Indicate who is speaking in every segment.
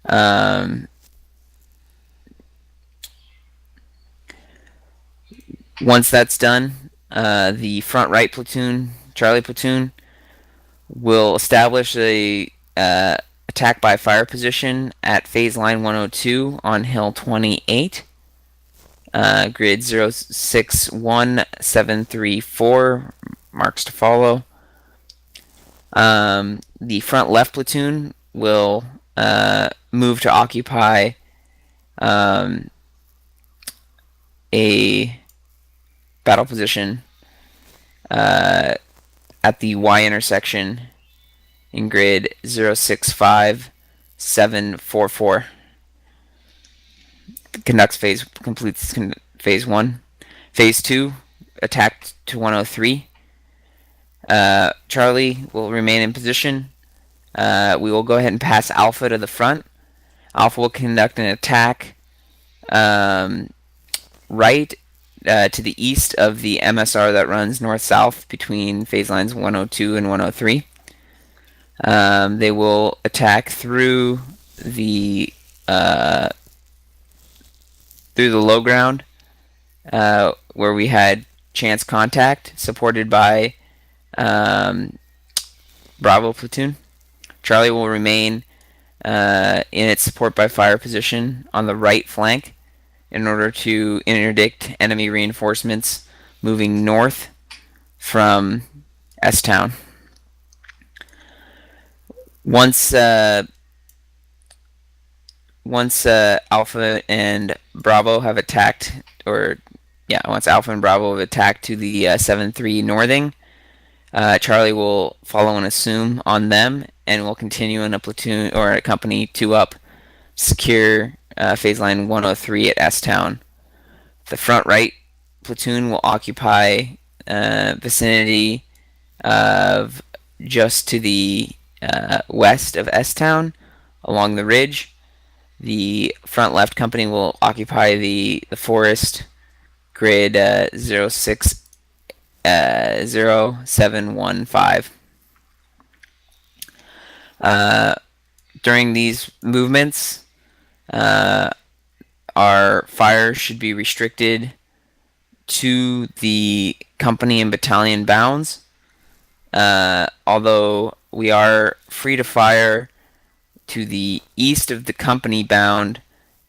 Speaker 1: Um, Once that's done, the front right platoon, Charlie platoon, will establish a attack by fire position at phase line 102 on hill 28, grid 061734, marks to follow. The front left platoon will move to occupy a battle position at the Y intersection in grid 065744. Completes phase 1. Phase 2, attack to 103. Charlie will remain in position. We will go ahead and pass Alpha to the front. Alpha will conduct an attack right to the east of the MSR that runs north-south between phase lines 102 and 103. They will attack through the low ground where we had chance contact, supported by Bravo platoon. Charlie will remain in its support by fire position on the right flank in order to interdict enemy reinforcements moving north from S-Town. Once Alpha and Bravo have attacked, once Alpha and Bravo have attacked to the 7-3 northing, Charlie will follow and assume on them, and will continue in a platoon or a company 2 up, secure phase line 103 at S-Town. The front right platoon will occupy vicinity of just to the west of S-Town along the ridge. The front left company will occupy the forest grid 060715. During these movements, our fire should be restricted to the company and battalion bounds, although we are free to fire to the east of the company bound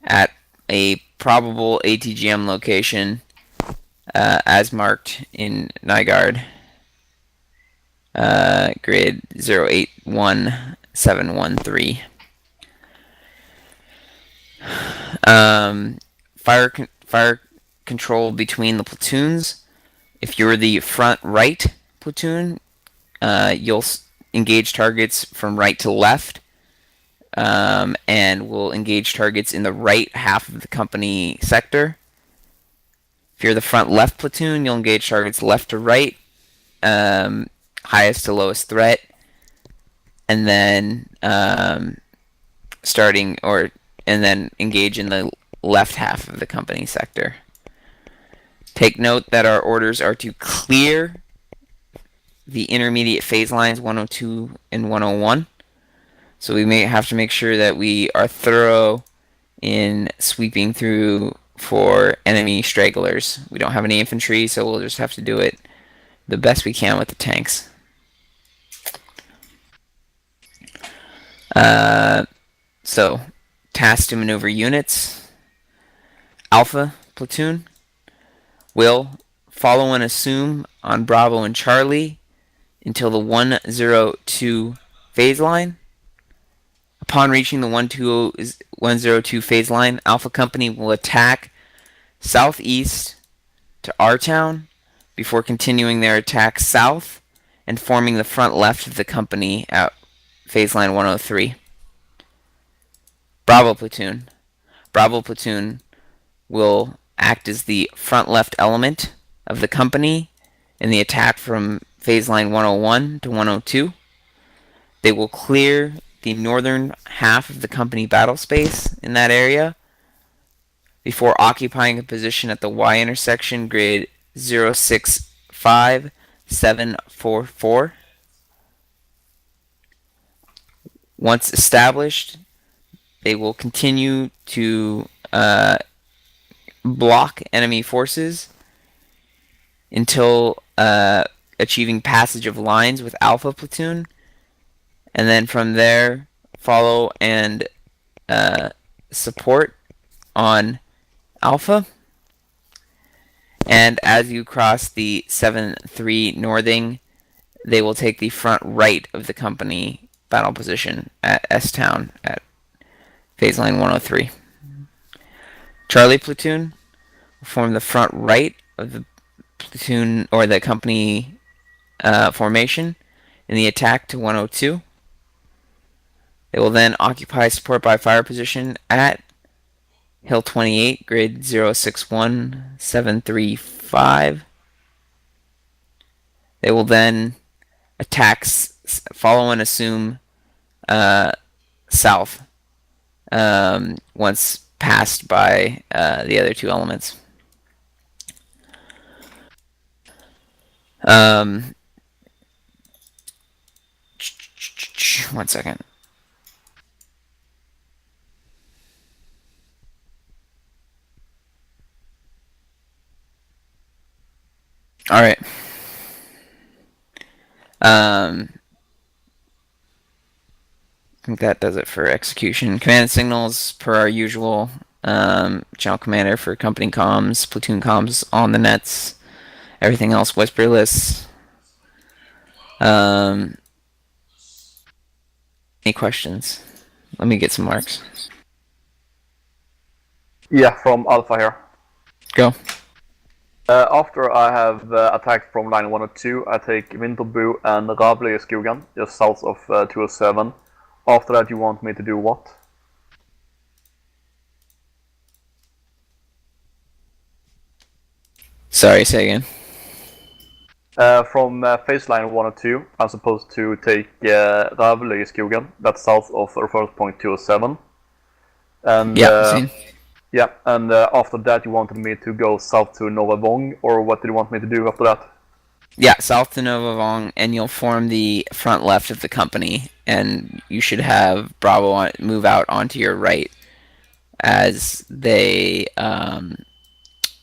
Speaker 1: at a probable ATGM location as marked in NIGARD grid 081713. Fire control between the platoons. If you're the front right platoon, you'll engage targets from right to left, and will engage targets in the right half of the company sector. If you're the front left platoon, you'll engage targets left to right, highest to lowest threat, and then engage in the left half of the company sector. Take note that our orders are to clear the intermediate phase lines 102 and 101. So we may have to make sure that we are thorough in sweeping through for enemy stragglers. We don't have any infantry, so we'll just have to do it the best we can with the tanks. So, task to maneuver units. Alpha platoon will follow and assume on Bravo and Charlie until the 102 phase line. Upon reaching the 102 phase line, Alpha Company will attack southeast to R-Town before continuing their attack south and forming the front left of the company at phase line 103. Bravo platoon. Bravo platoon will act as the front left element of the company in the attack from phase line 101 to 102. They will clear the northern half of the company battle space in that area before occupying a position at the Y intersection grid they will continue to block enemy forces until achieving passage of lines with Alpha Platoon, and then from there follow and support on Alpha. And as you cross the 7-3 Northing, they will take the front right of the company battle position at S-Town at phase line 103. Charlie Platoon will form the front right of the platoon or the company formation in the attack to 102. They will then occupy support by fire position at Hill 28, grid 061735. They will then attack, follow and assume south once passed by the other two elements. One second. All right. I think that does it for execution. Command signals per our usual. Channel commander for company comms, platoon comms on the nets. Everything else whisperless. Any questions? Let me get some marks.
Speaker 2: Yeah, from Alpha here.
Speaker 1: Go.
Speaker 2: After I have attacked from line 102, I take Vinterbu and Ravlöjeskogen, just south of 207. After that, you want me to do what?
Speaker 1: Sorry, say again.
Speaker 2: From phase line 102, I'm supposed to take Ravlöjeskogen, that's south of reference point 207. And
Speaker 1: yeah,
Speaker 2: yeah, and after that you wanted me to go south to Novavong, or what did you want me to do after that?
Speaker 1: Yeah, south to Novavong, and you'll form the front left of the company, and you should have Bravo move out onto your right as they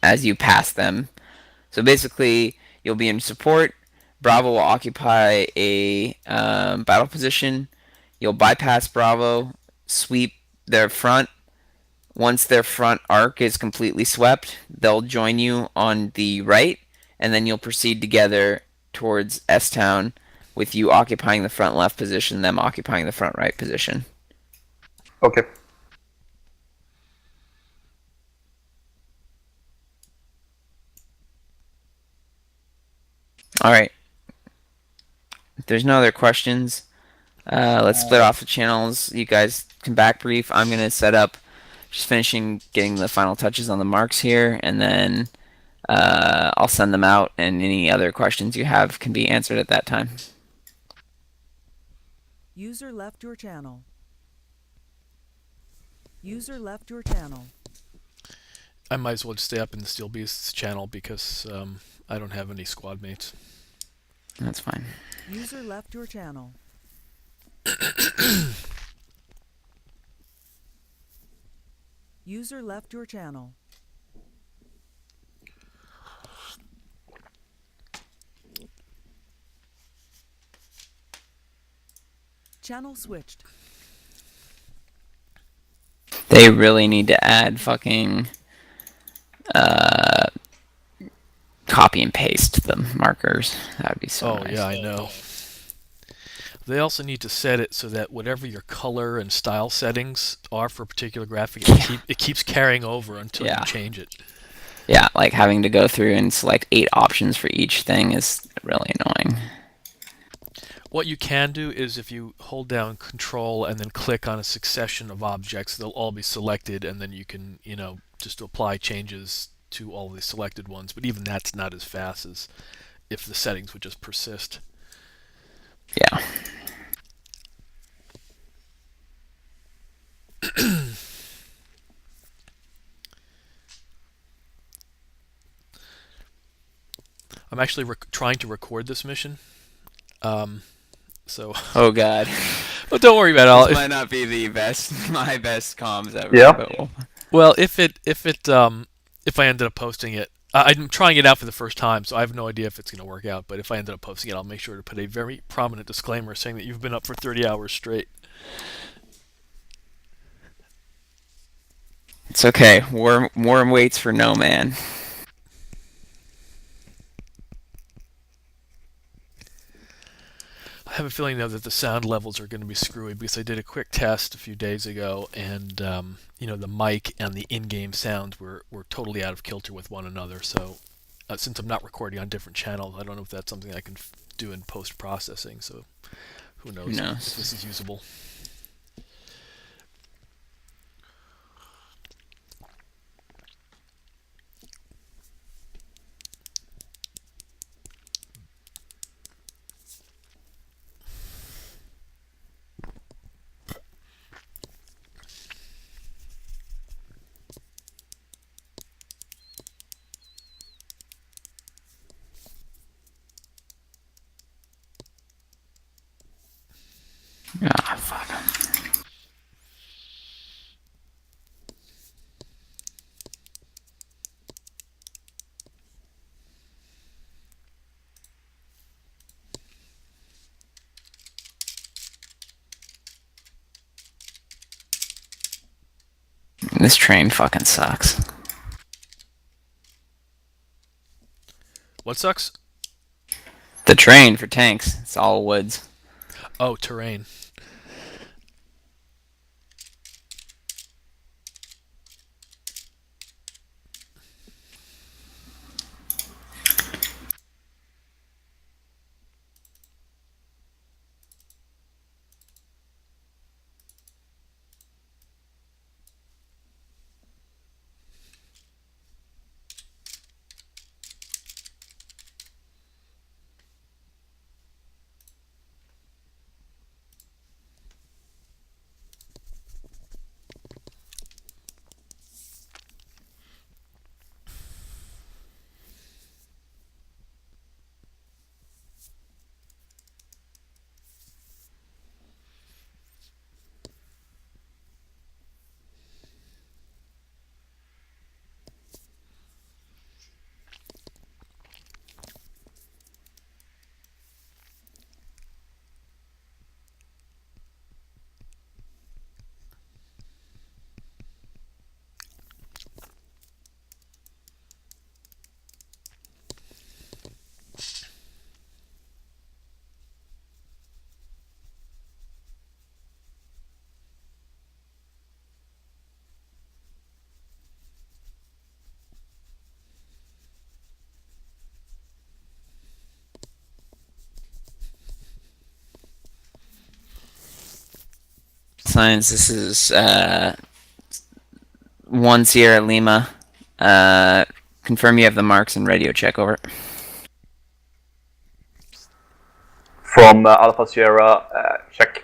Speaker 1: as you pass them. So basically, you'll be in support. Bravo will occupy a battle position. You'll bypass Bravo, sweep their front. Once their front arc is completely swept, they'll join you on the right, and then you'll proceed together towards S-Town, with you occupying the front left position, them occupying the front right position.
Speaker 2: Okay.
Speaker 1: Alright. If there's no other questions, let's split off the channels. You guys can back brief. I'm going to set up, just finishing getting the final touches on the marks here, and then I'll send them out, and any other questions you have can be answered at that time.
Speaker 3: User left your channel. User left your channel.
Speaker 4: I might as well just stay up in the Steel Beasts channel because I don't have any squad mates.
Speaker 1: That's fine.
Speaker 3: User left your channel. User left your channel. Channel switched.
Speaker 1: They really need to add fucking copy and paste the markers. That would be so nice.
Speaker 4: Yeah, I know. They also need to set it so that whatever your color and style settings are for a particular graphic, it keeps carrying over until you change it.
Speaker 1: Yeah, like having to go through and select 8 options for each thing is really annoying.
Speaker 4: What you can do is if you hold down Control and then click on a succession of objects, they'll all be selected, and then you can, just apply changes to all the selected ones. But even that's not as fast as if the settings would just persist.
Speaker 1: Yeah.
Speaker 4: I'm actually trying to record this mission. So.
Speaker 1: Oh God.
Speaker 4: Well, don't worry about it.
Speaker 1: This might not be the best, my best comms ever,
Speaker 2: Yeah.
Speaker 1: but
Speaker 4: If I ended up posting it, I'm trying it out for the first time, so I have no idea if it's going to work out. But if I ended up posting it, I'll make sure to put a very prominent disclaimer saying that you've been up for 30 hours straight.
Speaker 1: it's okay. Warm waits for no man.
Speaker 4: I have a feeling though that the sound levels are going to be screwy because I did a quick test a few days ago, and the mic and the in-game sounds were totally out of kilter with one another. So since I'm not recording on different channels, I don't know if that's something I can do in post-processing. So who knows
Speaker 1: Who knows?
Speaker 4: if this is usable.
Speaker 1: Ah, fuck. This train fucking sucks.
Speaker 4: What sucks?
Speaker 1: The train for tanks. It's all woods.
Speaker 4: Oh, terrain.
Speaker 1: Science, this is 1 Sierra Lima. Confirm you have the marks and radio check, over.
Speaker 2: From Alpha Sierra, check.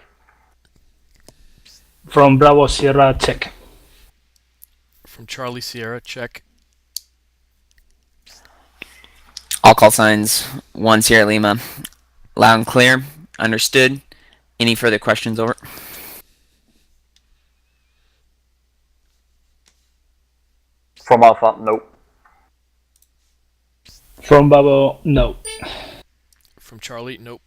Speaker 5: From Bravo Sierra, check.
Speaker 4: From Charlie Sierra, check.
Speaker 1: All call signs 1 Sierra Lima. Loud and clear. Understood. Any further questions, over?
Speaker 2: From Alpha, no.
Speaker 5: From Bravo, no.
Speaker 4: From Charlie, nope.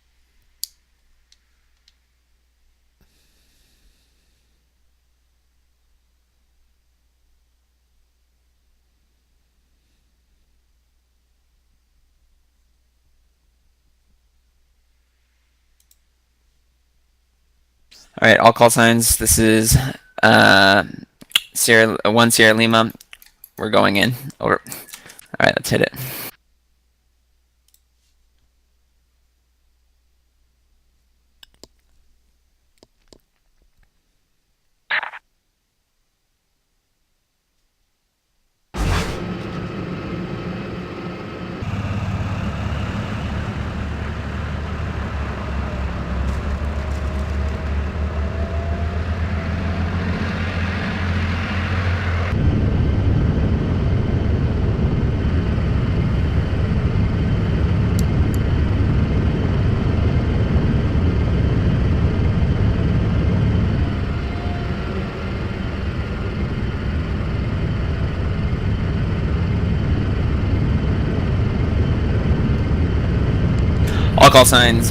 Speaker 1: All right, all call signs. This is 1 Sierra Lima. We're going in, over. All right, let's hit it. call signs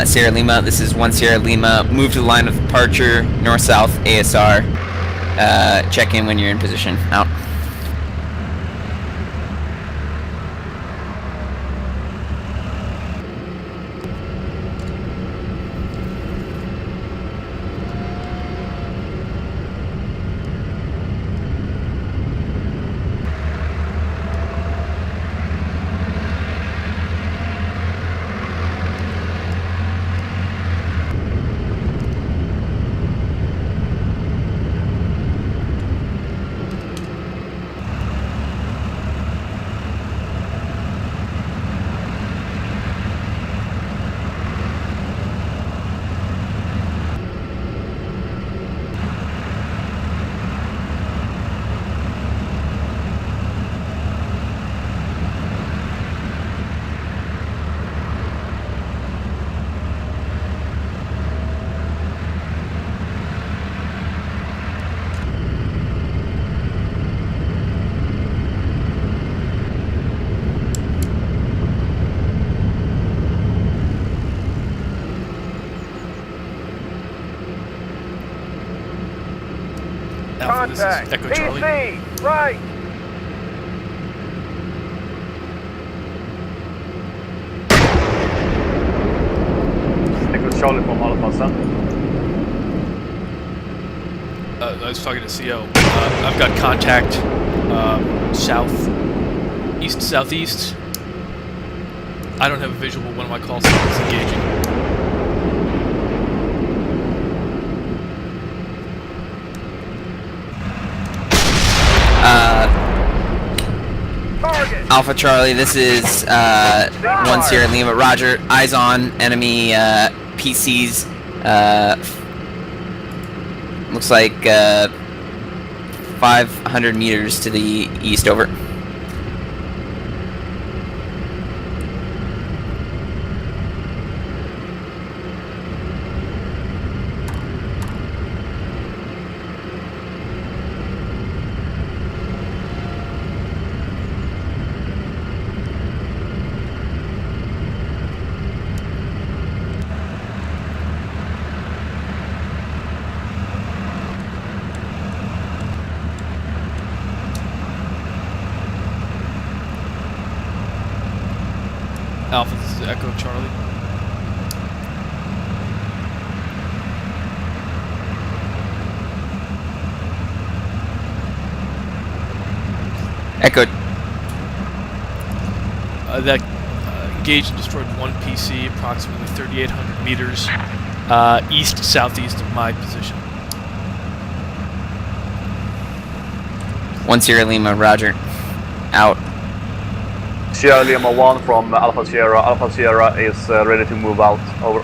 Speaker 1: Sierra Lima. This is 1 Sierra Lima. Move to the line of departure, north-south ASR. Check in when you're in position. Out.
Speaker 4: Alpha, this is Echo Charlie.
Speaker 2: PC, right. Echo Charlie from Alpha Center.
Speaker 4: I was talking to CO. I've got contact south, east, southeast. I don't have a visual, but one of my call signs is engaging.
Speaker 1: Alpha Charlie, this is 1 Sierra Lima. Roger. Eyes on enemy PCs. Looks like 500 meters to the east. Over.
Speaker 4: Alpha, this is Echo Charlie.
Speaker 1: Echo.
Speaker 4: That engaged and destroyed one PC, approximately 3,800 meters east southeast of my position.
Speaker 1: 1 Sierra Lima. Roger. Out.
Speaker 2: Sierra Lima 1 from Alpha Sierra. Alpha Sierra is ready to move out. Over.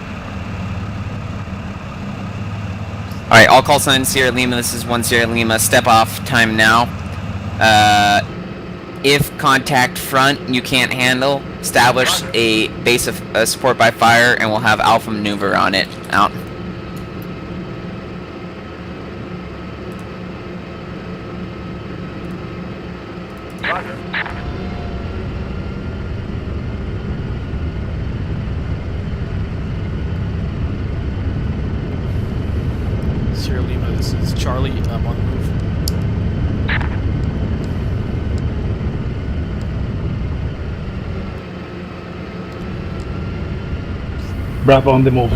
Speaker 1: Alright, all call signs Sierra Lima. This is 1 Sierra Lima. Step off. Time now. If contact front you can't handle, establish a base of support by fire and we'll have Alpha maneuver on it. Out.
Speaker 4: Sierra Lima, this is Charlie. I'm on the move.
Speaker 5: Bravo on the move.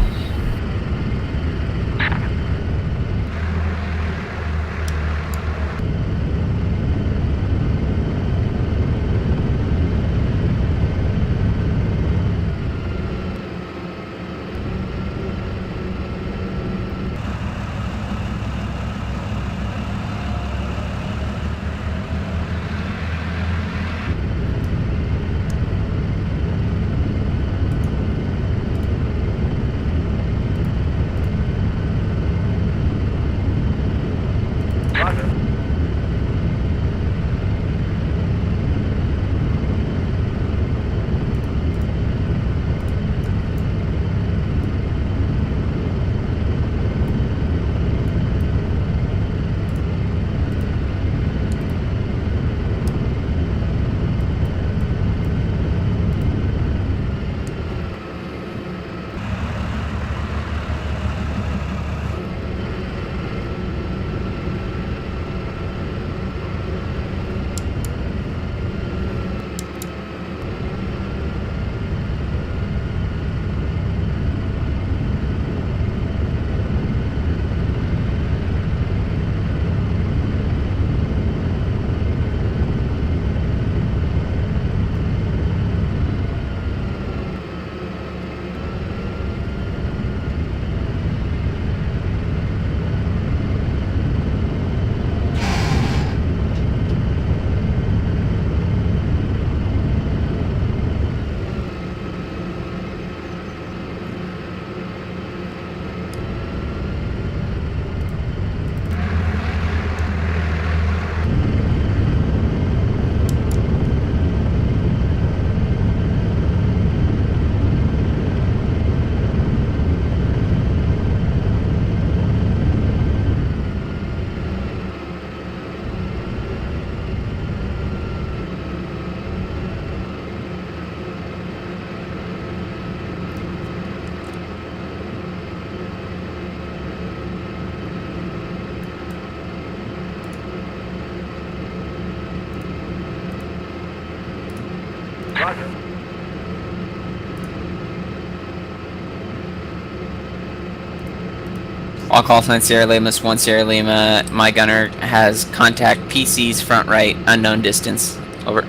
Speaker 1: All call sign Sierra Lima, 1 Sierra Lima. My gunner has contact PCs front right, unknown distance. Over.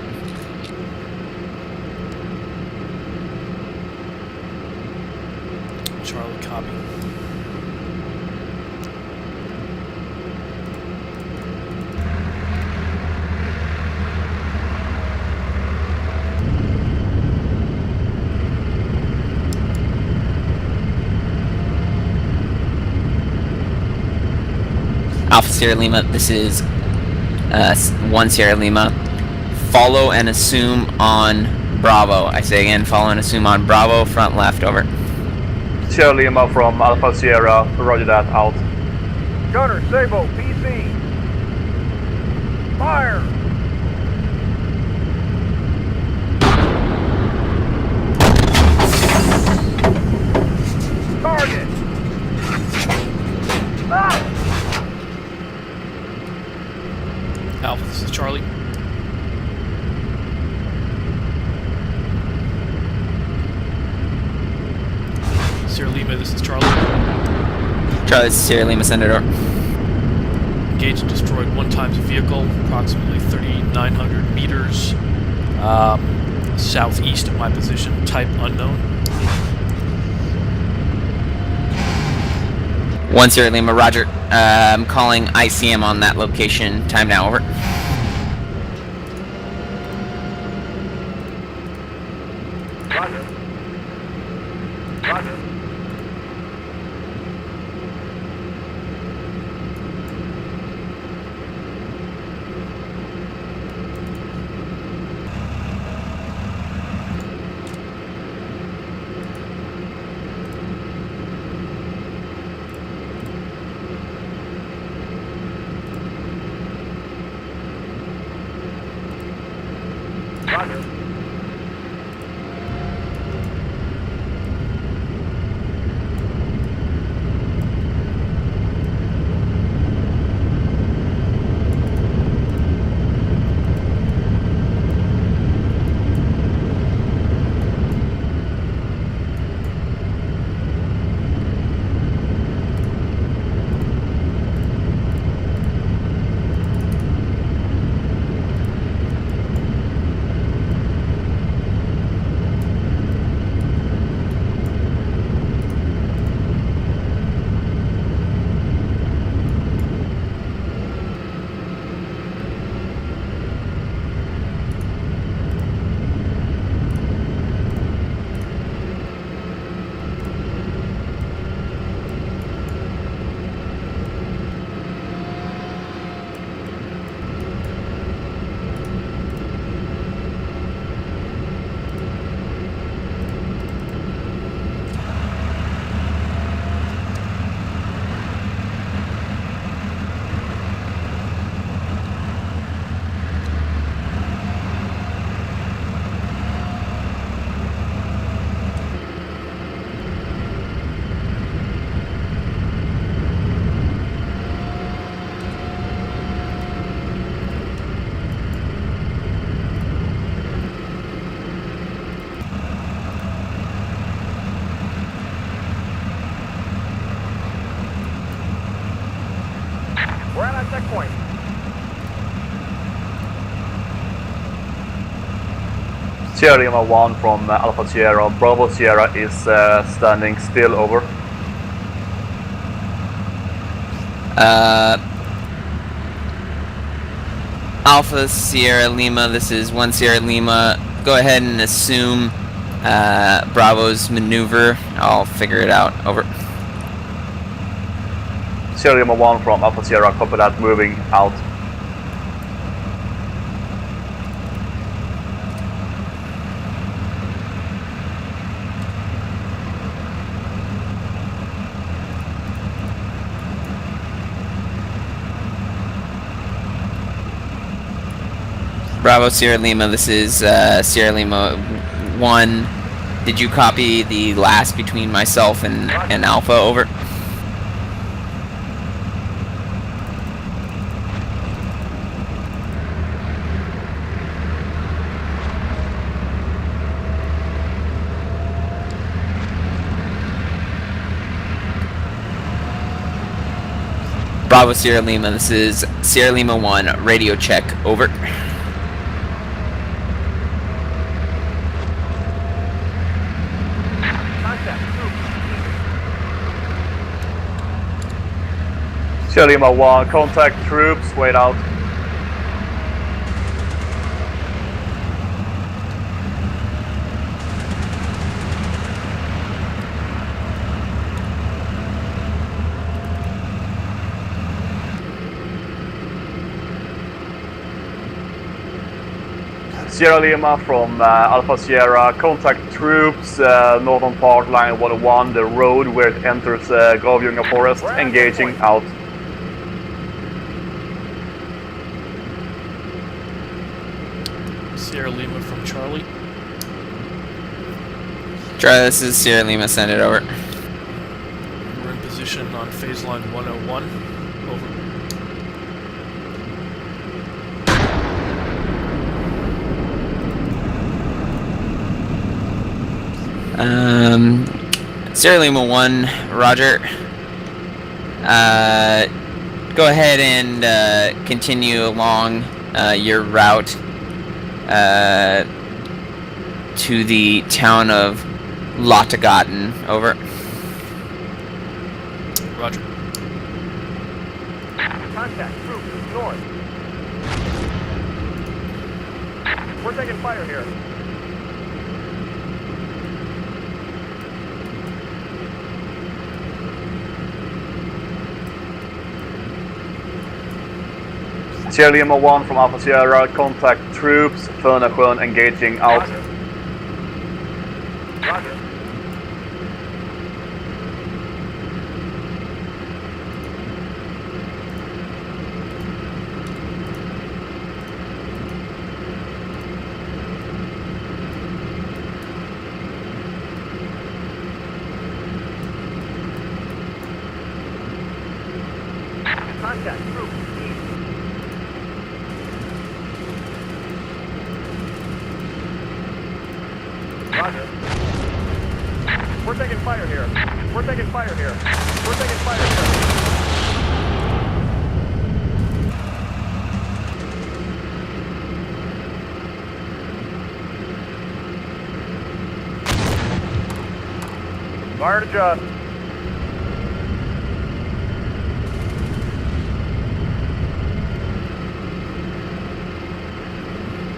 Speaker 4: Charlie, copy.
Speaker 1: Alpha Sierra Lima, this is 1 Sierra Lima. Follow and assume on Bravo. I say again, follow and assume on Bravo, front left, over.
Speaker 2: Sierra Lima from Alpha Sierra, roger that, out.
Speaker 6: Gunner, Sabo, PC. Fire! Target! Ah!
Speaker 4: Alpha, this is Charlie. Sierra Lima, this is Charlie.
Speaker 1: Charlie, this is Sierra Lima, send it over.
Speaker 4: Engaged and destroyed one times vehicle, approximately 3,900 meters southeast of my position, type unknown.
Speaker 1: 1 Sierra Lima, roger. I'm calling ICM on that location. Time now, over.
Speaker 6: Roger. Roger. Roger. We're at our checkpoint.
Speaker 2: Sierra Lima 1 from Alpha Sierra. Bravo Sierra is standing still, over.
Speaker 1: Alpha Sierra Lima, this is 1 Sierra Lima. Go ahead and assume Bravo's maneuver. I'll figure it out, over.
Speaker 2: Sierra Lima 1 from Alpha Sierra, copy that, moving out.
Speaker 1: Bravo Sierra Lima, this is Sierra Lima 1. Did you copy the last between myself and Alpha, over? Bravo Sierra Lima, this is Sierra Lima 1, radio check, over.
Speaker 6: Contact. Troops.
Speaker 2: Sierra Lima 1, contact troops, wait out. Sierra Lima from Alpha Sierra, contact troops, northern part, line 101, the road where it enters Gravjunga Forest, engaging, out.
Speaker 4: Sierra Lima from Charlie.
Speaker 1: Charlie, this is Sierra Lima, send it over.
Speaker 4: We're in position on phase line 101. Over.
Speaker 1: Sierra Lima 1, roger. Go ahead and continue along your route to the town of Lottagatten, over.
Speaker 4: Roger.
Speaker 6: Contact. Troops. North. We're taking fire here.
Speaker 2: Sierra Lima 1 from Alpha Sierra, contact troops, Fönasjön, engaging, out.
Speaker 6: Roger. Roger. Contact. Troops. East. Roger. We're taking fire here. We're taking fire here. We're taking fire here. Fire to adjust.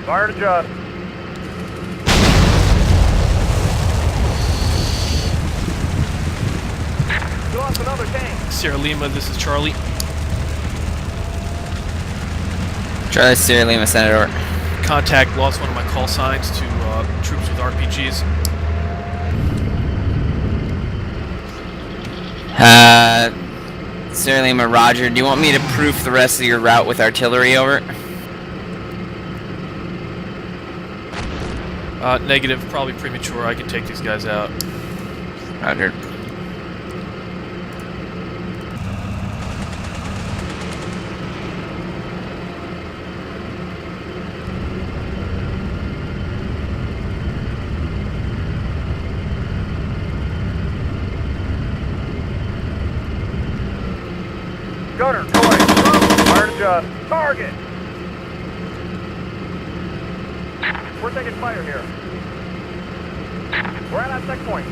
Speaker 6: Fire to adjust. You lost another tank.
Speaker 4: Sierra Lima, this is Charlie.
Speaker 1: Charlie, Sierra Lima, send it over.
Speaker 4: Contact, lost one of my call signs to troops with RPGs.
Speaker 1: Sierra Lima, roger. Do you want me to proof the rest of your route with artillery, over?
Speaker 4: Negative, probably premature. I can take these guys out.
Speaker 1: Roger.
Speaker 6: Gunner, go ahead. Fire to adjust. Target. We're taking fire here. We're at that checkpoint.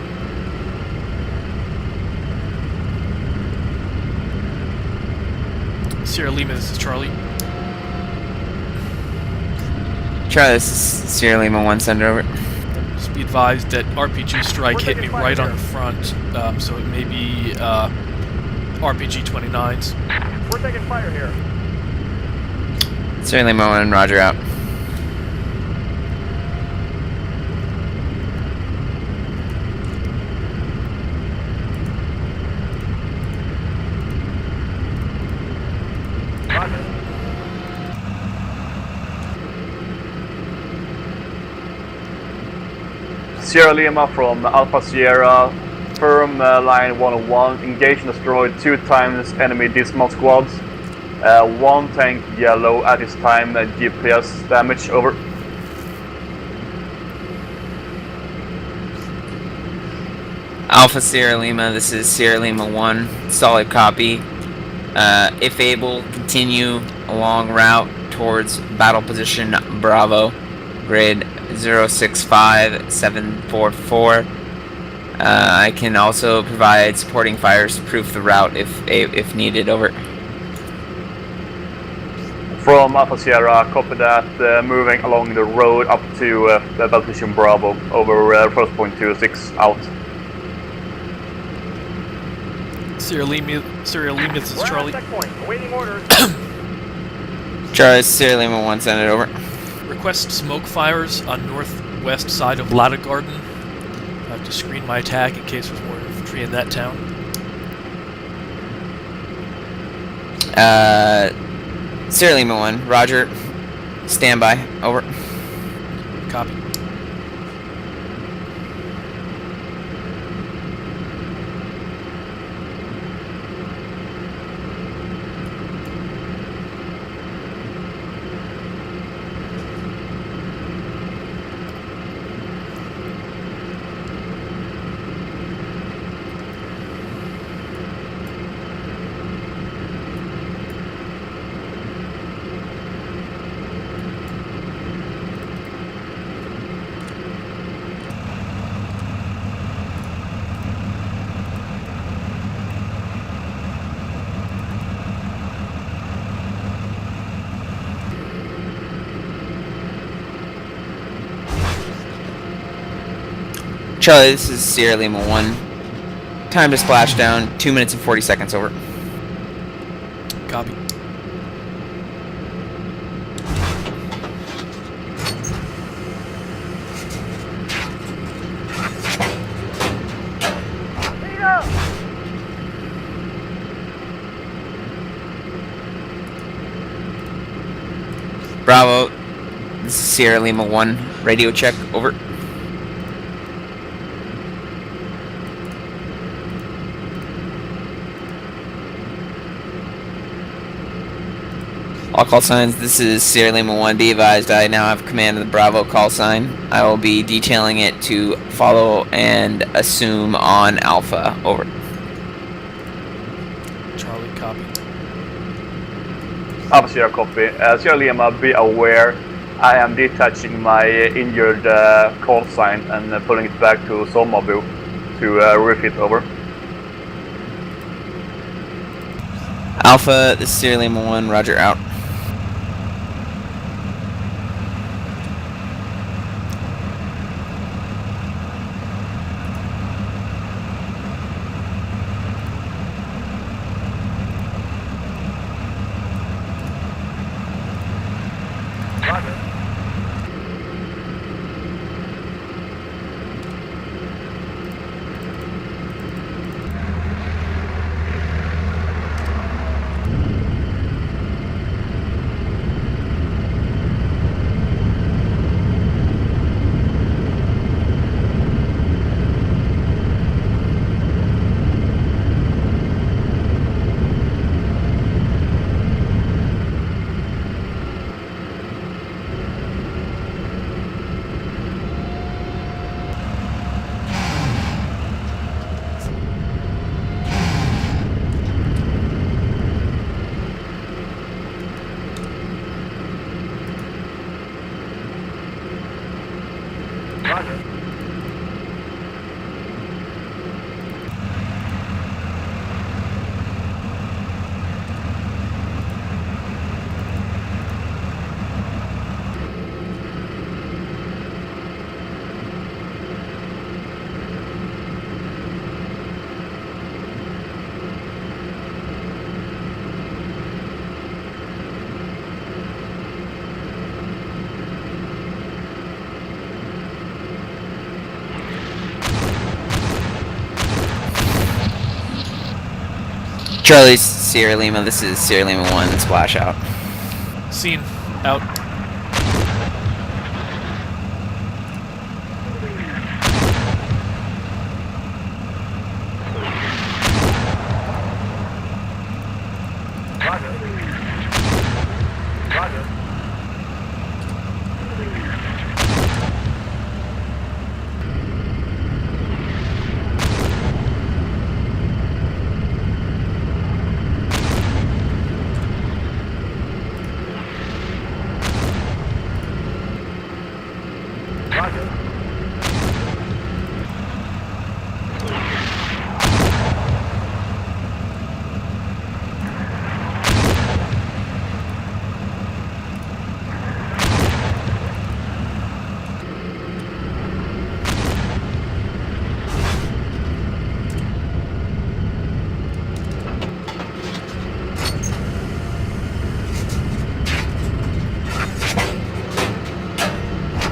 Speaker 4: Sierra Lima, this is Charlie.
Speaker 1: Charlie, this is Sierra Lima 1, send it over.
Speaker 4: Just be advised that RPG strike
Speaker 6: We're
Speaker 4: hit me
Speaker 6: taking fire
Speaker 4: right on
Speaker 6: here.
Speaker 4: the front, so it may be RPG 29s.
Speaker 6: We're taking fire here.
Speaker 1: Sierra Lima 1, roger, out.
Speaker 6: Roger.
Speaker 2: Sierra Lima from Alpha Sierra, firm line 101, engage and destroy 2 times enemy dismount squads. 1 tank yellow at this time, GPS damage, over.
Speaker 1: Alpha Sierra Lima, this is Sierra Lima 1, solid copy. If able, continue along route towards battle position Bravo, grid 065744. I can also provide supporting fires to proof the route if needed. Over.
Speaker 2: From Alpha Sierra, copy that. Moving along the road up to the battle position Bravo. Over first point 26 out.
Speaker 4: Sierra Lima, this is
Speaker 6: We're
Speaker 4: Charlie.
Speaker 6: on checkpoint, awaiting orders.
Speaker 1: Charlie, Sierra Lima 1, send it over.
Speaker 4: Request smoke fires on northwest side of Lada Garden. I have to screen my attack in case there's more infantry in that town.
Speaker 1: Sierra Lima 1, roger. Standby, over.
Speaker 4: Copy.
Speaker 1: Charlie, this is Sierra Lima 1. Time to splash down, 2 minutes and 40 seconds, over.
Speaker 4: Copy.
Speaker 1: Bravo, this is Sierra Lima 1. Radio check, over. All call signs, this is Sierra Lima 1. Be advised, I now have command of the Bravo call sign. I will be detailing it to follow and assume on Alpha, over.
Speaker 4: Charlie, copy.
Speaker 2: Alpha Sierra, copy. Sierra Lima, be aware. I am detaching my injured call sign and pulling it back to Somabu to refit, over.
Speaker 1: Alpha, this is Sierra Lima 1. Roger, out. Charlie, Sierra Lima, this is Sierra Lima 1, splash out.
Speaker 4: Scene, out.
Speaker 6: Roger.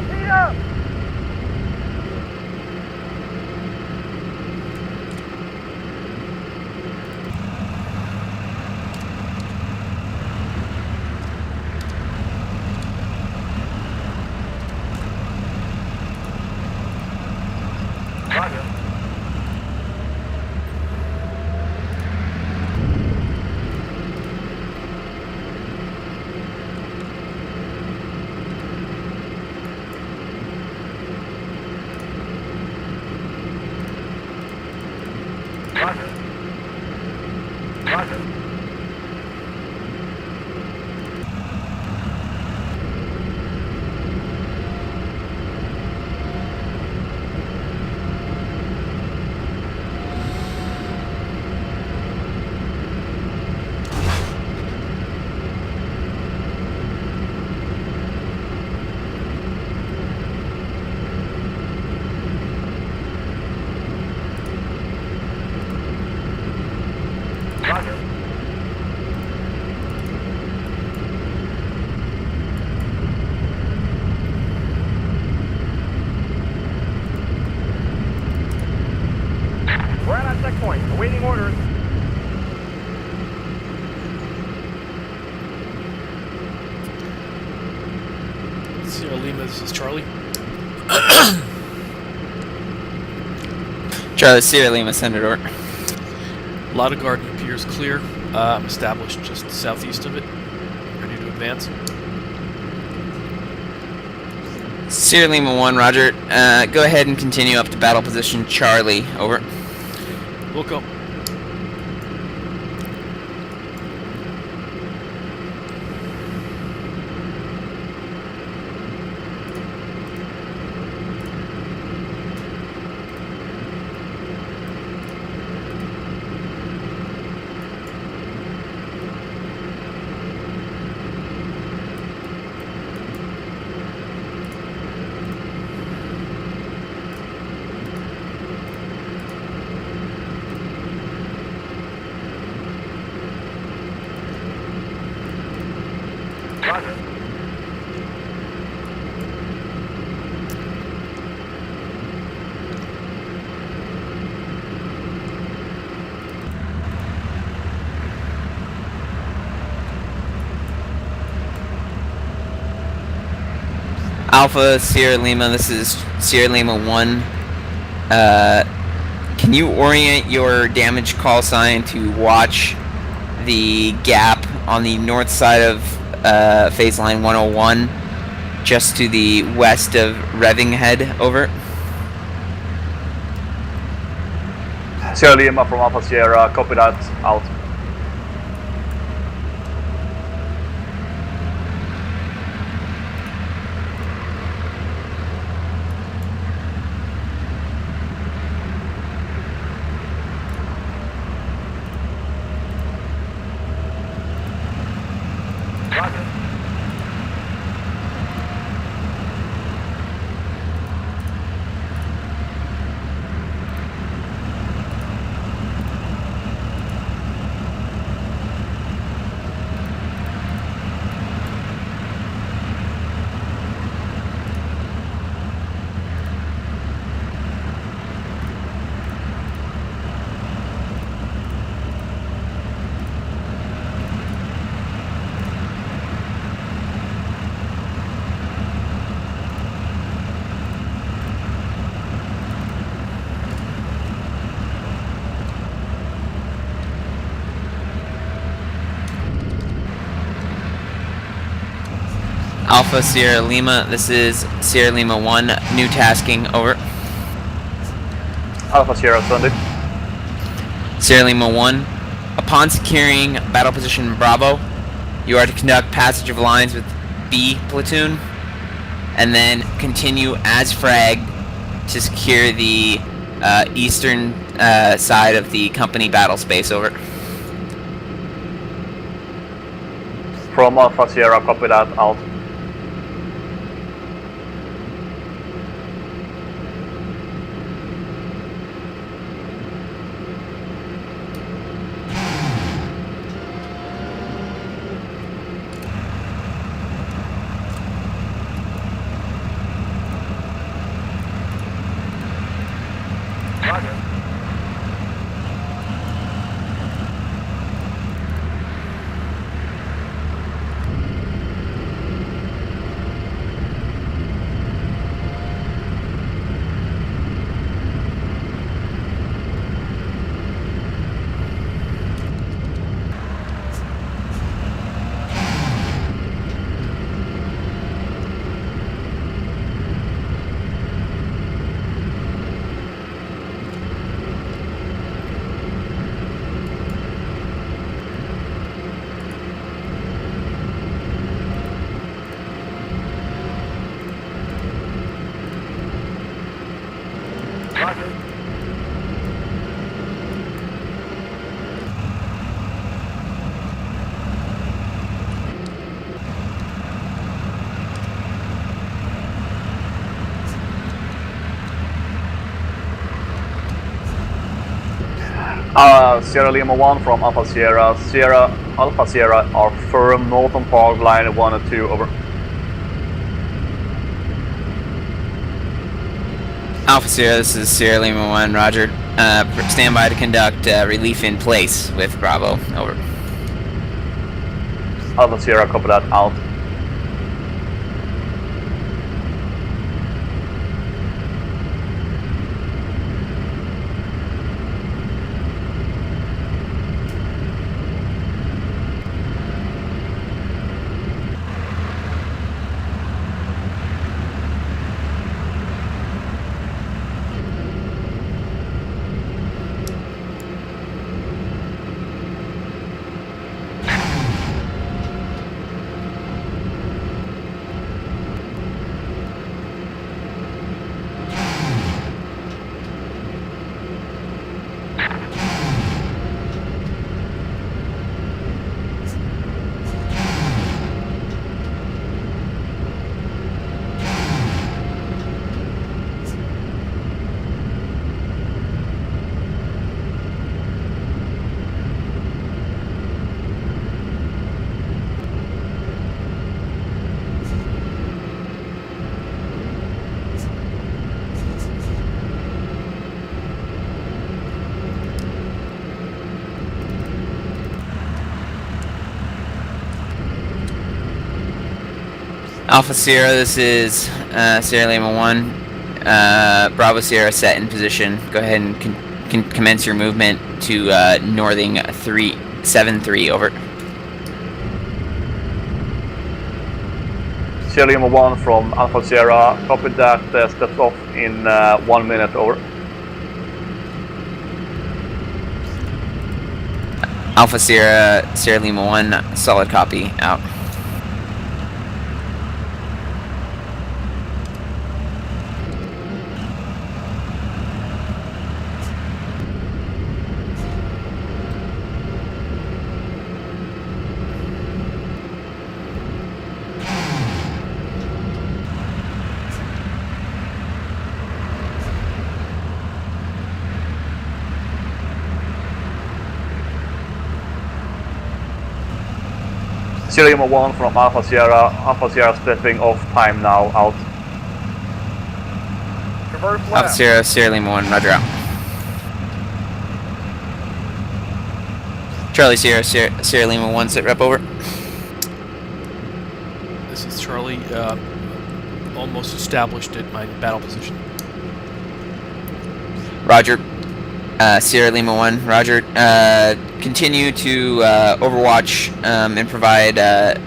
Speaker 6: Heat up! Roger. Roger. Roger. Roger. We're at our checkpoint, awaiting orders.
Speaker 4: Sierra Lima, this is Charlie.
Speaker 1: Charlie, Sierra Lima, send it over.
Speaker 4: Lotta Garden appears clear. I'm established just southeast of it. Ready to advance.
Speaker 1: Sierra Lima 1, roger. Go ahead and continue up to battle position Charlie, over.
Speaker 4: Wilco.
Speaker 6: Roger.
Speaker 1: Alpha, Sierra Lima, this is Sierra Lima 1. Can you orient your damage call sign to watch the gap on the north side of phase line 101, just to the west of Revving Head, over?
Speaker 2: Sierra Lima from Alpha Sierra, copy that, out.
Speaker 6: Roger.
Speaker 1: Alpha Sierra Lima, this is Sierra Lima 1, new tasking, over.
Speaker 2: Alpha Sierra, send it.
Speaker 1: Sierra Lima 1, upon securing battle position Bravo, you are to conduct passage of lines with B platoon. and then continue as fragged to secure the eastern side of the company battle space. Over.
Speaker 2: From Alpha Sierra, copy that, out.
Speaker 6: Roger. Roger.
Speaker 2: Sierra Lima 1 from Alpha Sierra. Alpha Sierra are firm northern part of line 102, over.
Speaker 1: Alpha Sierra, this is Sierra Lima 1, roger. Stand by to conduct relief in place with Bravo, over.
Speaker 2: Alpha Sierra, copy that, out.
Speaker 1: Alpha Sierra, this is Sierra Lima 1. Bravo Sierra set in position. Go ahead and commence your movement to northing 373, over.
Speaker 2: Sierra Lima 1 from Alpha Sierra, copy that, steps off in 1 minute, over.
Speaker 1: Alpha Sierra, Sierra Lima 1, solid copy, out.
Speaker 2: Sierra Lima 1 from Alpha Sierra stepping off time now, out.
Speaker 6: Traverse
Speaker 1: Alpha
Speaker 6: left.
Speaker 1: Sierra, Sierra Lima 1, roger, out. Charlie Sierra, Sierra Lima 1, sit rep, over.
Speaker 4: This is Charlie, almost established at my battle position.
Speaker 1: Roger. Sierra Lima 1, roger. Continue to overwatch and provide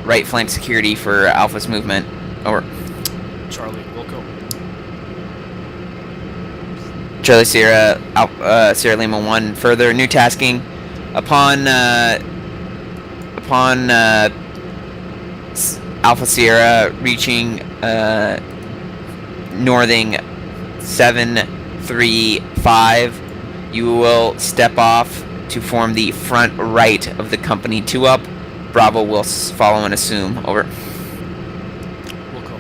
Speaker 1: right flank security for Alpha's movement, over.
Speaker 4: Charlie, Wilco.
Speaker 1: Charlie Sierra, Sierra Lima 1, further new tasking. Upon Alpha Sierra reaching northing 735. You will step off to form the front right of the company 2 up. Bravo will follow and assume. Over.
Speaker 4: We'll call.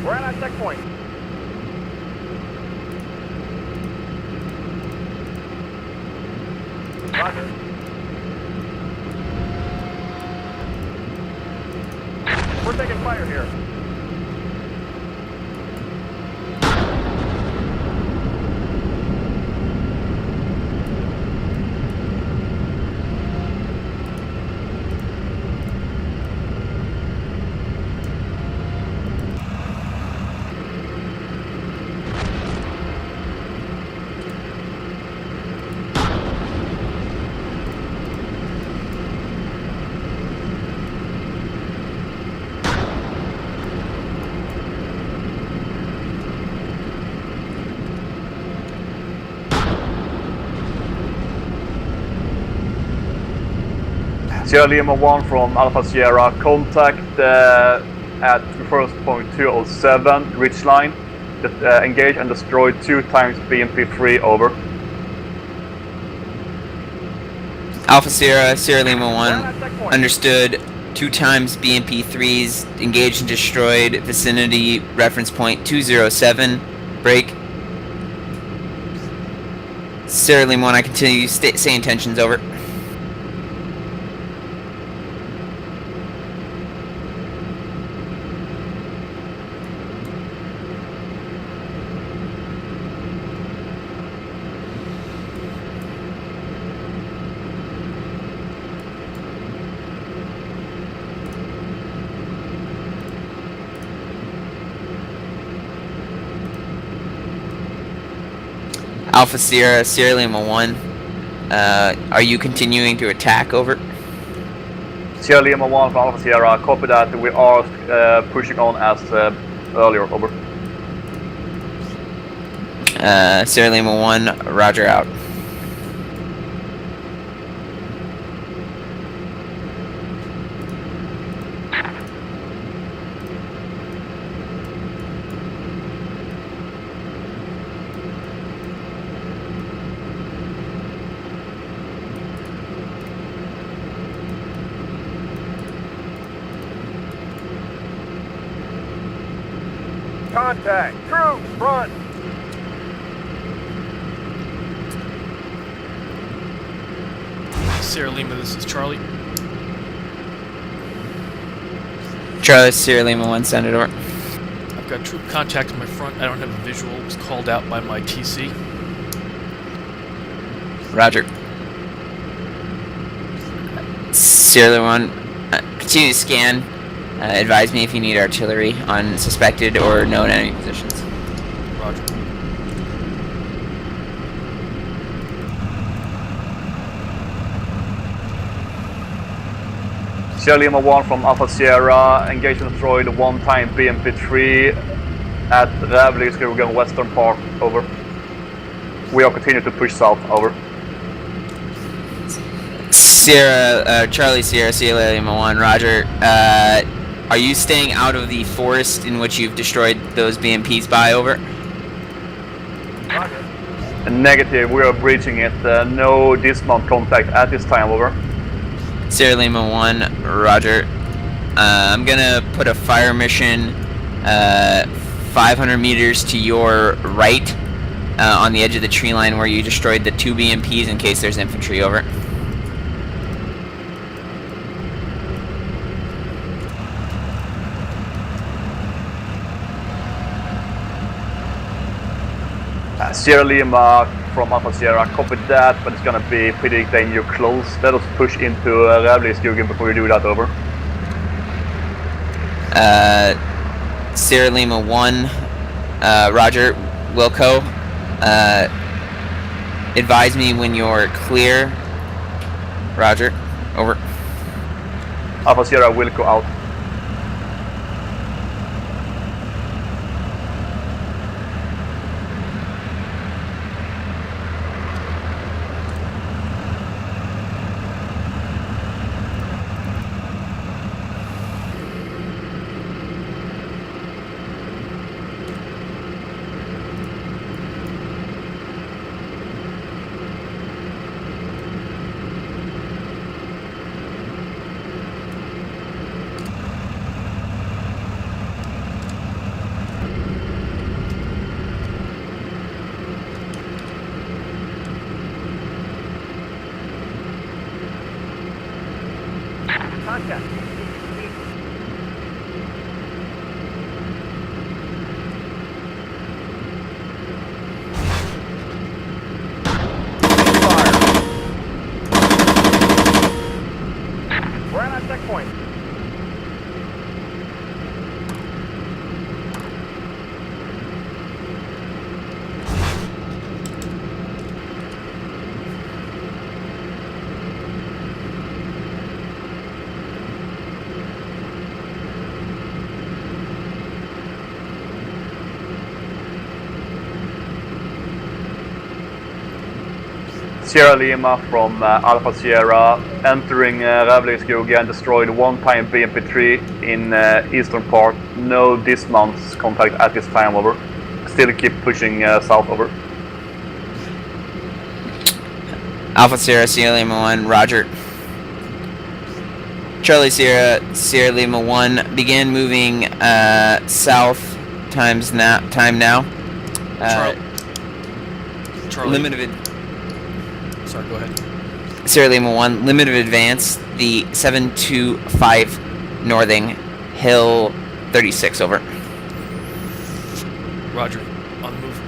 Speaker 6: We're at our checkpoint. Roger. We're taking fire here.
Speaker 2: Sierra Lima 1 from Alpha Sierra, contact at first point 207 ridge line. Engage and destroy 2 times BMP-3, over.
Speaker 1: Alpha Sierra, Sierra Lima
Speaker 6: We're
Speaker 1: 1,
Speaker 6: at our checkpoint.
Speaker 1: understood. 2 times BMP-3s, engaged and destroyed, vicinity, reference point 207, break. Sierra Lima 1, I continue, say intentions, over. Alpha Sierra, Sierra Lima 1, are you continuing to attack, over?
Speaker 2: Sierra Lima 1 from Alpha Sierra, copy that. We are pushing on as earlier, over.
Speaker 1: Sierra Lima 1, roger, out.
Speaker 6: Contact. Troops, front.
Speaker 4: Sierra Lima, this is Charlie.
Speaker 1: Charlie, Sierra Lima 1, send it over.
Speaker 4: I've got troop contact in my front. I don't have a visual. It was called out by my TC.
Speaker 1: Roger. Sierra Lima 1, continue to scan. Advise me if you need artillery on suspected or known enemy positions.
Speaker 4: Roger.
Speaker 2: Sierra Lima 1 from Alpha Sierra, engage and destroy the 1 time BMP-3 at Rävlis, we're going western part, over. We are continuing to push south, over.
Speaker 1: Sierra, Charlie Sierra, Sierra Lima 1, roger. Are you staying out of the forest in which you've destroyed those BMPs by, over?
Speaker 6: Roger.
Speaker 2: Negative, we are breaching it. No dismount contact at this time, over.
Speaker 1: Sierra Lima 1, roger. I'm gonna put a fire mission 500 meters to your right on the edge of the tree line where you destroyed the 2 BMPs in case there's infantry, over.
Speaker 2: Sierra Lima from Alpha Sierra, copy that, but it's gonna be pretty danger close. Let us push into Rävlis before we do that, over.
Speaker 1: Sierra Lima 1, Roger, Wilco. Advise me when you're clear. Roger. Over.
Speaker 2: Alpha Sierra Wilco out.
Speaker 6: Contact. We're on our checkpoint.
Speaker 2: Sierra Lima from Alpha Sierra entering Rävleskogen, destroyed one time BMP-3 in eastern part. No dismounts contact at this time, over. Still keep pushing south, over.
Speaker 1: Alpha Sierra, Sierra Lima 1, Roger. Charlie Sierra, Sierra Lima 1, begin moving south time now.
Speaker 4: Charlie.
Speaker 1: Limit of
Speaker 4: Sorry, go ahead.
Speaker 1: Sierra Lima 1, limit of advance, the 725 Northing, Hill 36, over.
Speaker 4: Roger. On the move.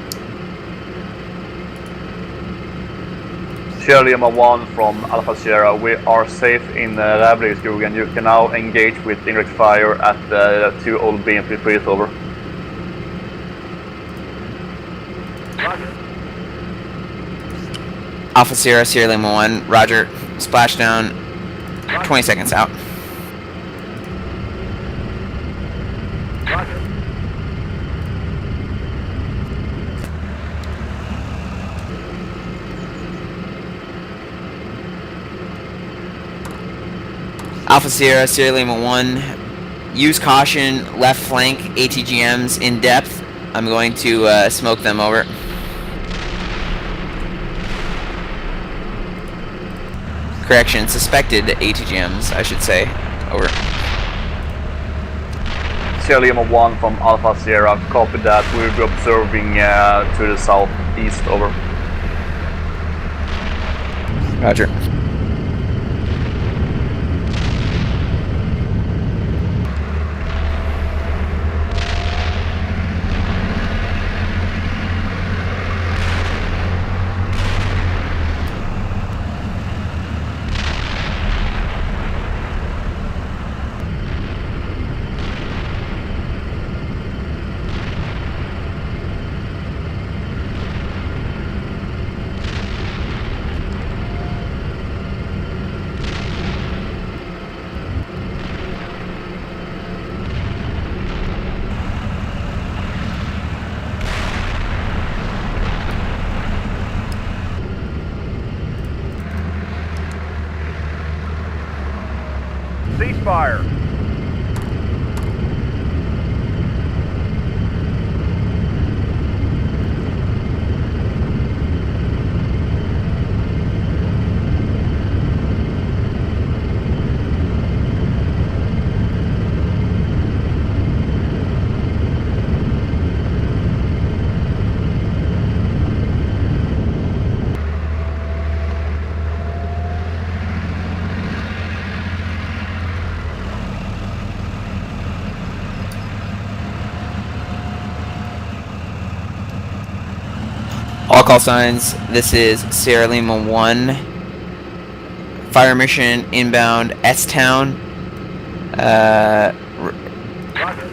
Speaker 2: Sierra Lima 1 from Alpha Sierra, we are safe in Rävleskogen. You can now engage with indirect fire at the two old BMP-3s, over.
Speaker 6: Roger.
Speaker 1: Alpha Sierra, Sierra Lima 1, Roger. Splashdown, 20 seconds out.
Speaker 6: Roger.
Speaker 1: Alpha Sierra, Sierra Lima 1, use caution, left flank, ATGMs in depth. I'm going to smoke them, over. Correction, suspected ATGMs, I should say, over.
Speaker 2: Sierra Lima 1 from Alpha Sierra, copy that. We'll be observing to the southeast, over.
Speaker 1: Roger.
Speaker 6: Ceasefire.
Speaker 1: All call signs, this is Sierra Lima 1. Fire mission inbound S-Town.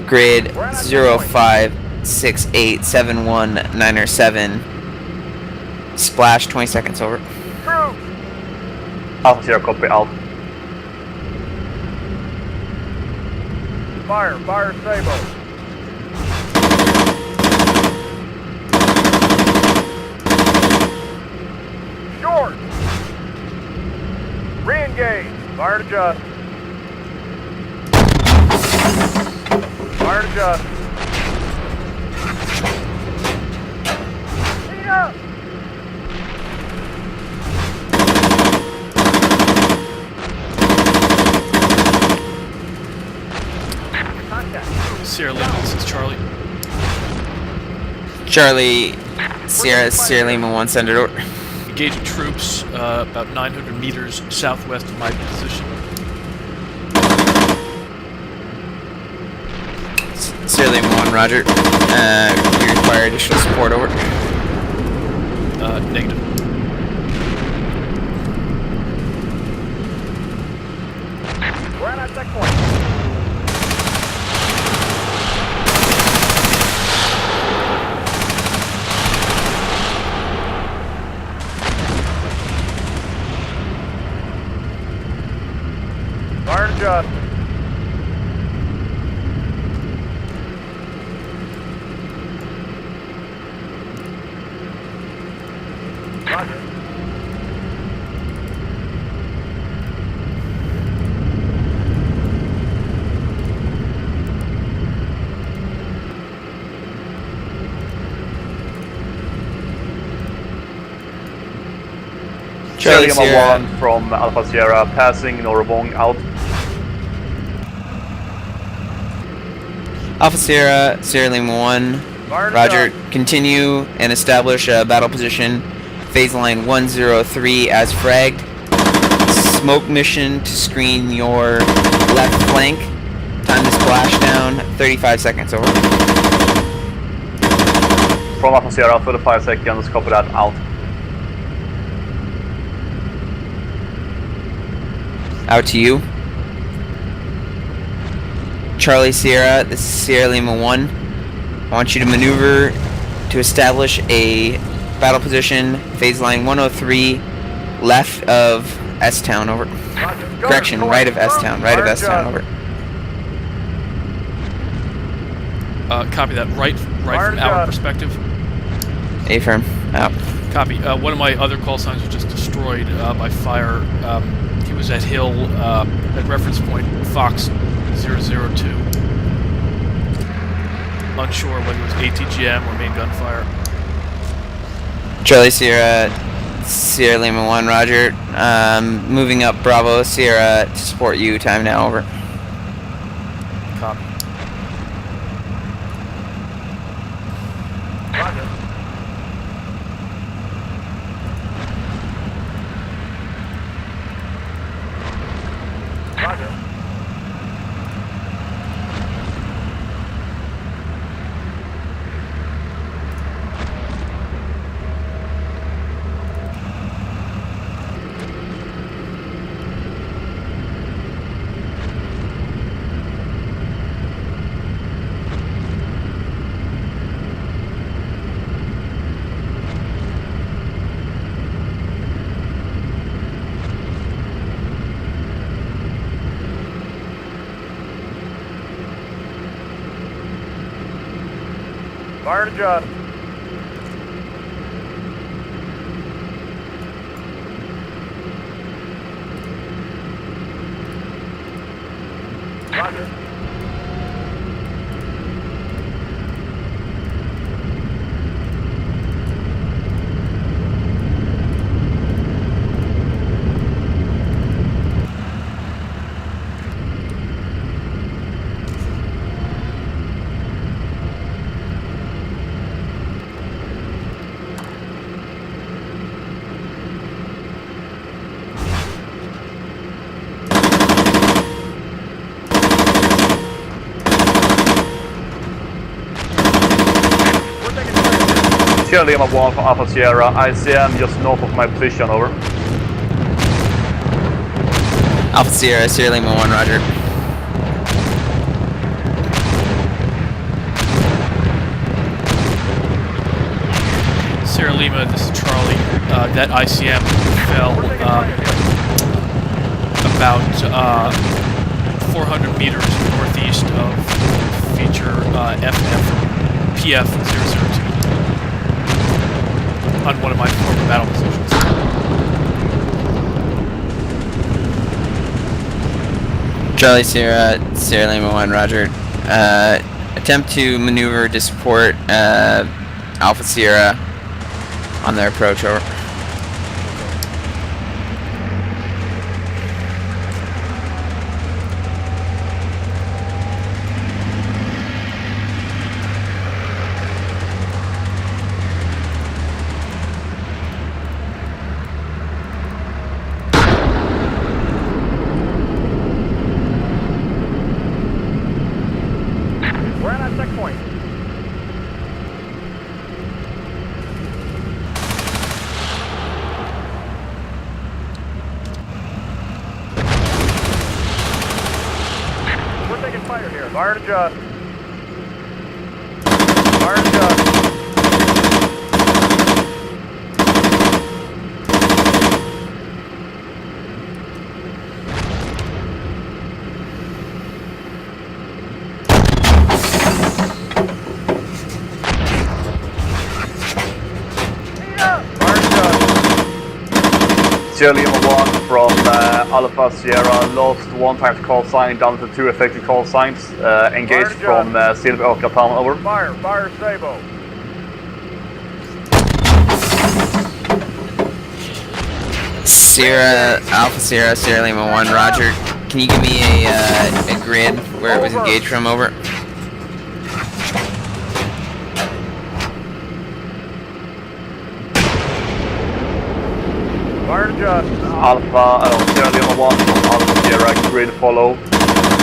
Speaker 1: grid 05687197. Splash 20 seconds over.
Speaker 2: Alpha Sierra, copy out.
Speaker 6: Fire Sabo. Short. Re-engage. Fire to adjust. Fire to adjust. Lead up. Contact.
Speaker 4: Sierra Lima, this is Charlie.
Speaker 1: Charlie, Sierra Lima 1, send it over.
Speaker 4: Engaging troops about 900 meters southwest of my position.
Speaker 1: Sierra Lima 1, roger. You require additional support, over.
Speaker 4: Negative.
Speaker 6: We're at that point. Fire to adjust. Roger.
Speaker 1: Charlie,
Speaker 2: Sierra
Speaker 1: Sierra.
Speaker 2: 1 from Alpha Sierra, passing Norvong out.
Speaker 1: Alpha Sierra, Sierra Lima 1,
Speaker 6: Fire to
Speaker 1: roger.
Speaker 6: adjust.
Speaker 1: Continue and establish a battle position. Phase line 103 as fragged. Smoke mission to screen your left flank. Time to splash down, 35 seconds, over.
Speaker 2: From Alpha Sierra, 35 seconds, copy that, out.
Speaker 1: Out to you. Charlie Sierra, this is Sierra Lima 1. I want you to maneuver to establish a battle position, phase line 103, left of S-Town, over.
Speaker 6: Roger.
Speaker 1: Correction, right of S-Town, right of S-Town, over.
Speaker 4: Copy that. Right
Speaker 6: Fire
Speaker 4: from
Speaker 6: to
Speaker 4: our
Speaker 6: adjust.
Speaker 4: perspective.
Speaker 1: A-firm, out.
Speaker 4: Copy. One of my other call signs was just destroyed by fire. He was at Hill, at reference point Fox 002. Unsure whether it was ATGM or main gunfire.
Speaker 1: Charlie Sierra, Sierra Lima 1, roger. Moving up Bravo, Sierra to support you, time now, over.
Speaker 4: Copy.
Speaker 6: Roger. Roger. Fire to adjust. Roger.
Speaker 2: Sierra Lima 1 from Alpha Sierra, ICM just north of my position, over.
Speaker 1: Alpha Sierra, Sierra Lima 1, roger.
Speaker 4: Sierra Lima, this is Charlie. That ICM fell about 400 meters northeast of feature PF-002 on one of my former battle positions.
Speaker 1: Charlie Sierra, Sierra Lima 1, roger. Attempt to maneuver to support Alpha Sierra on their approach, over.
Speaker 6: We're at that checkpoint. We're taking fire here. Fire and adjust. Fire and adjust.
Speaker 2: Sierra Lima 1 from Alpha Sierra lost 1 times call sign down to 2 effective call signs. Engaged from Silver Oka Town, over.
Speaker 6: Fire, Sabo.
Speaker 1: Sierra, Alpha Sierra, Sierra Lima 1, roger. Can you give me a grid where it was engaged from, over?
Speaker 6: Fire and adjust.
Speaker 2: Sierra Lima 1 from Alpha Sierra, grid follow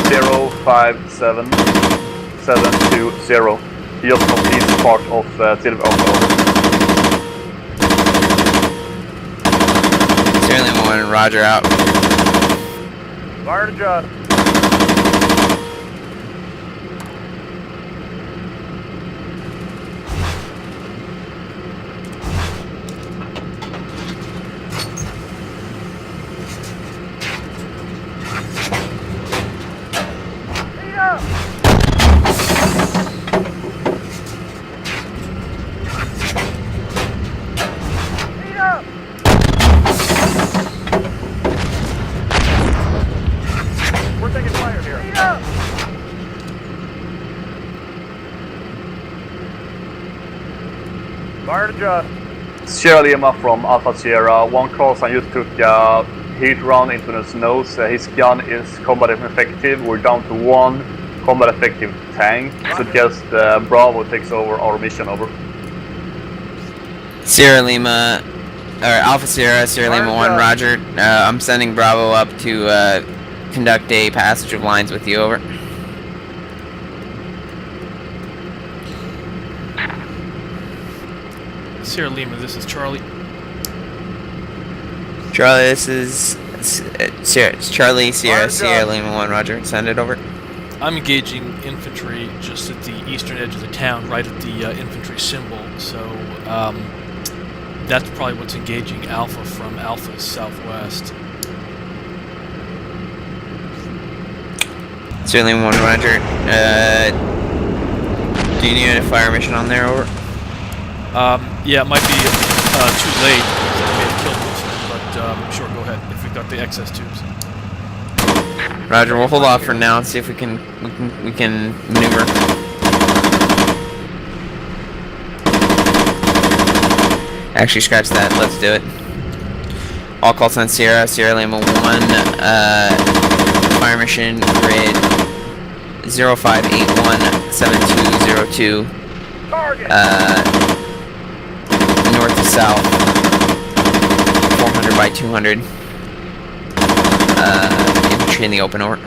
Speaker 2: 057720. He just completes part of Silver Oka, over.
Speaker 1: Sierra Lima 1, roger, out.
Speaker 6: Fire and adjust. We're taking fire here. Fire and adjust.
Speaker 2: Sierra Lima from Alpha Sierra, 1 call sign just took a heat round into his nose. His gun is combat effective. We're down to 1 combat effective tank. Suggest Bravo takes over our mission, over.
Speaker 1: Sierra Lima, or Alpha Sierra, Sierra Lima 1, roger. I'm sending Bravo up to conduct a passage of lines with you, over.
Speaker 4: Sierra Lima, this is Charlie.
Speaker 1: Charlie, this is Charlie Sierra, Sierra Lima 1, roger. Send it over.
Speaker 4: I'm engaging infantry just at the eastern edge of the town, right at the infantry symbol, so that's probably what's engaging Alpha from Alpha's southwest.
Speaker 1: Sierra Lima 1, roger. Do you need a fire mission on there, over?
Speaker 4: Yeah, it might be too late because I made a kill boost, but sure, go ahead if we've got the excess tubes.
Speaker 1: Roger, we'll hold off for now and see if we can maneuver. Actually, scratch that. Let's do it. All call sign Sierra, Sierra Lima 1, fire mission grid 05817202.
Speaker 6: Target.
Speaker 1: North to south, 400 by 200. Infantry in the open, over.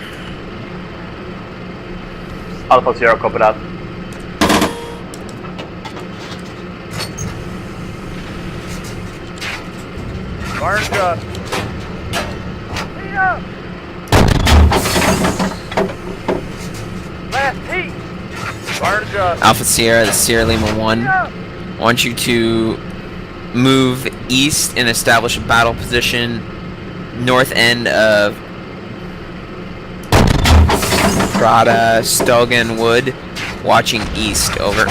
Speaker 2: Alpha Sierra, copy that.
Speaker 6: Fire and adjust. Heat up. Last heat. Fire and adjust.
Speaker 1: Alpha Sierra, the Sierra Lima 1.
Speaker 6: Heat up.
Speaker 1: Want you to move east and establish a battle position north end of Prada Stogan Wood, watching east. Over.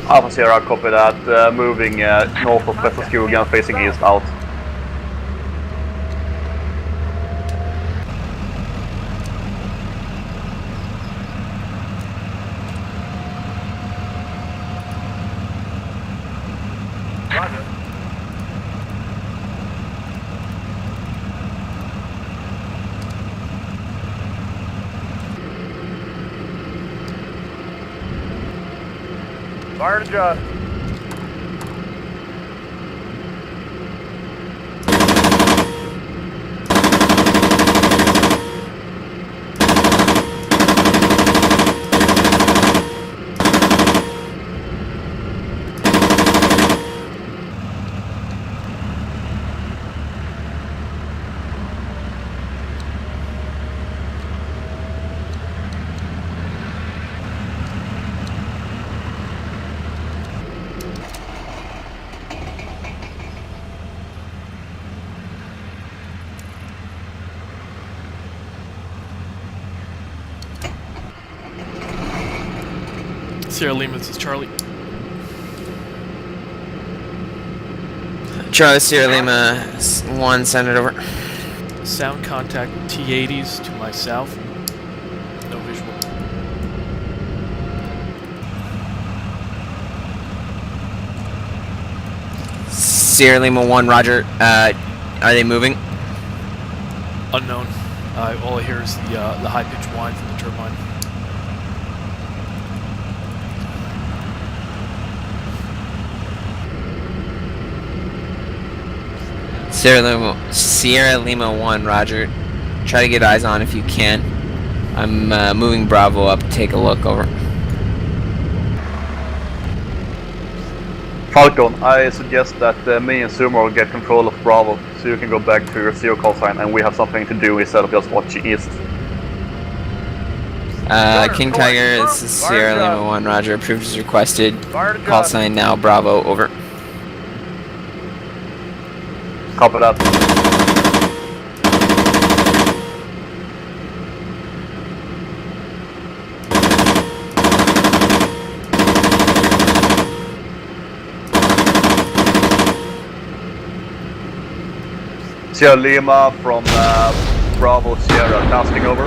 Speaker 2: Alpha Sierra, copy that. Moving north of Petterskogen, facing east out.
Speaker 6: Roger. Fire to adjust.
Speaker 4: Sierra Lima, this is Charlie.
Speaker 1: Charlie Sierra Lima 1, send it over.
Speaker 4: Sound contact with T-80s to my south. No visual.
Speaker 1: Sierra Lima 1, roger. Are they moving?
Speaker 4: Unknown. All I hear is the high-pitched whine from the turbine.
Speaker 1: Sierra Lima 1, roger. Try to get eyes on if you can. I'm moving Bravo up to take a look. Over.
Speaker 2: Falcon, I suggest that me and Sumo get control of Bravo, so you can go back to your zero call sign and we have something to do instead of just watching east.
Speaker 1: King Tiger, this is Sierra Lima 1, roger. Approved as requested.
Speaker 6: Fire to
Speaker 1: Call
Speaker 6: adjust.
Speaker 1: sign now, Bravo. Over.
Speaker 2: Copy that. Sierra Lima from Bravo Sierra, tasking over.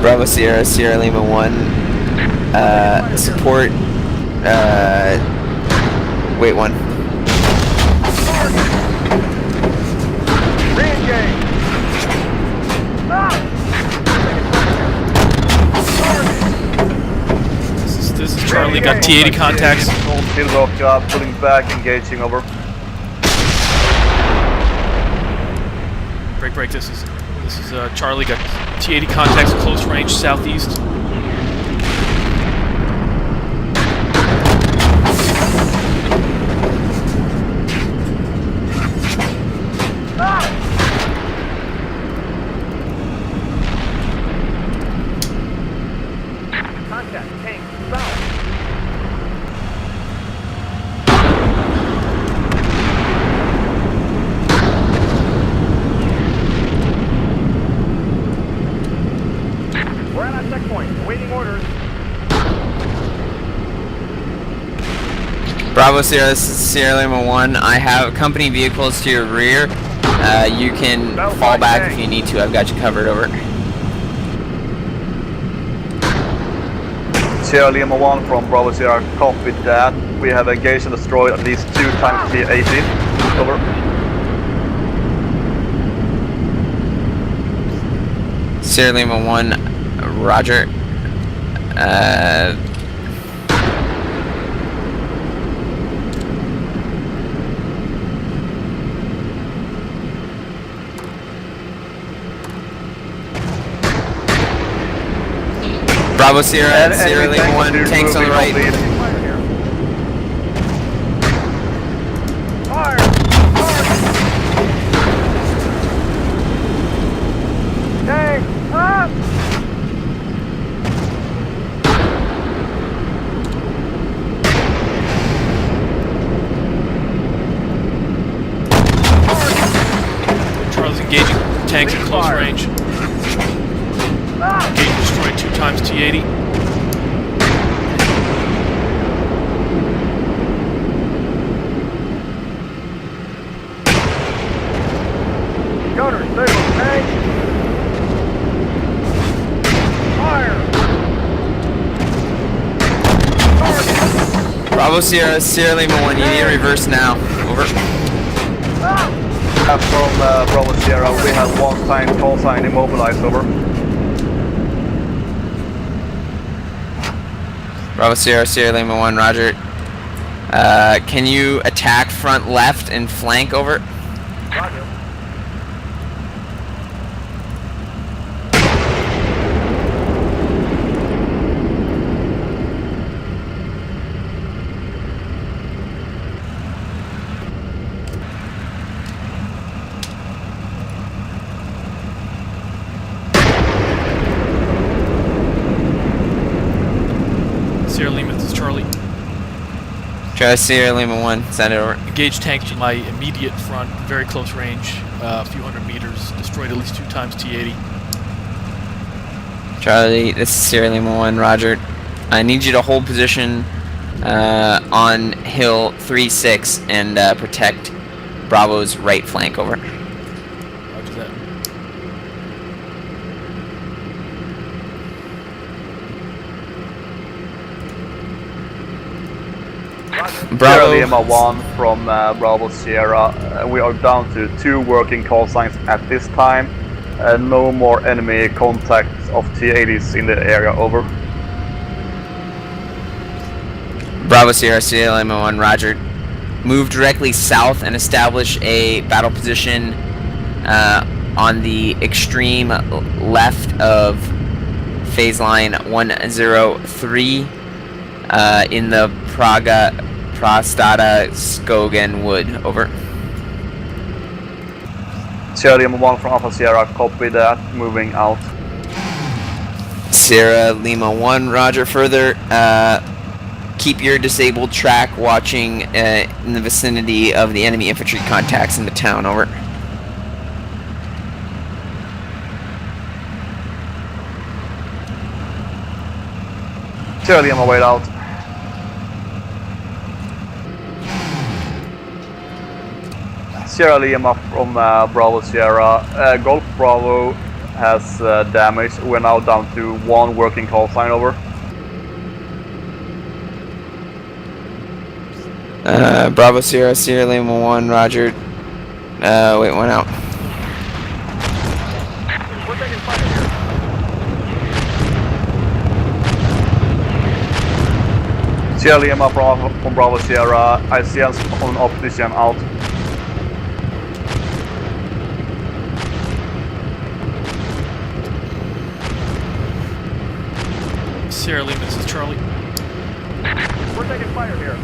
Speaker 1: Bravo Sierra, Sierra Lima 1. Support. Wait 1.
Speaker 6: Re-engage. Ah!
Speaker 4: This is Charlie. Got T-80 contacts.
Speaker 2: Still rock, pulling back, engaging over.
Speaker 4: Break. This is Charlie. Got T-80 contacts close range southeast.
Speaker 6: Contact, tank, south. We're at our checkpoint, awaiting orders.
Speaker 1: Bravo Sierra, this is Sierra Lima 1. I have company vehicles to your rear. You can fall back if you need to. I've got you covered. Over.
Speaker 2: Sierra Lima 1 from Bravo Sierra, copied that. We have engaged and destroyed at least 2 times T-80. Over.
Speaker 1: Sierra Lima 1, roger. Bravo Sierra, Sierra Lima 1, tanks on the right.
Speaker 6: Fire here. Fire! Tank, up!
Speaker 4: close
Speaker 6: fire.
Speaker 4: range. Engage destroy 2 times T-80.
Speaker 6: Gunner, stay with tank. Fire.
Speaker 1: Bravo Sierra, Sierra Lima 1, you need to reverse now. Over.
Speaker 2: From Bravo Sierra, we have one sign, call sign immobilized, over.
Speaker 1: Bravo Sierra, Sierra Lima 1, roger. Can you attack front left and flank, over?
Speaker 6: Roger.
Speaker 4: Sierra Lima, this is Charlie.
Speaker 1: Try Sierra Lima 1, send it over.
Speaker 4: Engage tank to my immediate front, very close range, a few hundred meters. Destroyed at least 2 times T-80.
Speaker 1: Charlie, this is Sierra Lima 1, roger. I need you to hold position on hill 3-6 and protect Bravo's right flank, over.
Speaker 4: Roger that.
Speaker 2: Sierra
Speaker 1: Bravo.
Speaker 2: Lima 1 from Bravo Sierra. We are down to 2 working call signs at this time. No more enemy contacts of T-80s in the area, over.
Speaker 1: Bravo Sierra, Sierra Lima 1, roger. Move directly south and establish a battle position on the extreme left of phase line 103 in the Prostata Skogen Wood, over.
Speaker 2: Sierra Lima 1 from Alpha Sierra, copy that, moving out.
Speaker 1: Sierra Lima 1, roger. Further, keep your disabled track watching in the vicinity of the enemy infantry contacts in the town, over.
Speaker 2: Sierra Lima, wait out. Sierra Lima from Bravo Sierra. Golf Bravo has damage. We're now down to 1 working call sign, over.
Speaker 1: Bravo Sierra, Sierra Lima 1, roger. Wait, 1 out.
Speaker 6: We're taking fire here.
Speaker 2: Sierra Lima from Bravo Sierra. ICNs on opposition, out.
Speaker 4: Sierra Lima, this is Charlie.
Speaker 6: We're taking fire here.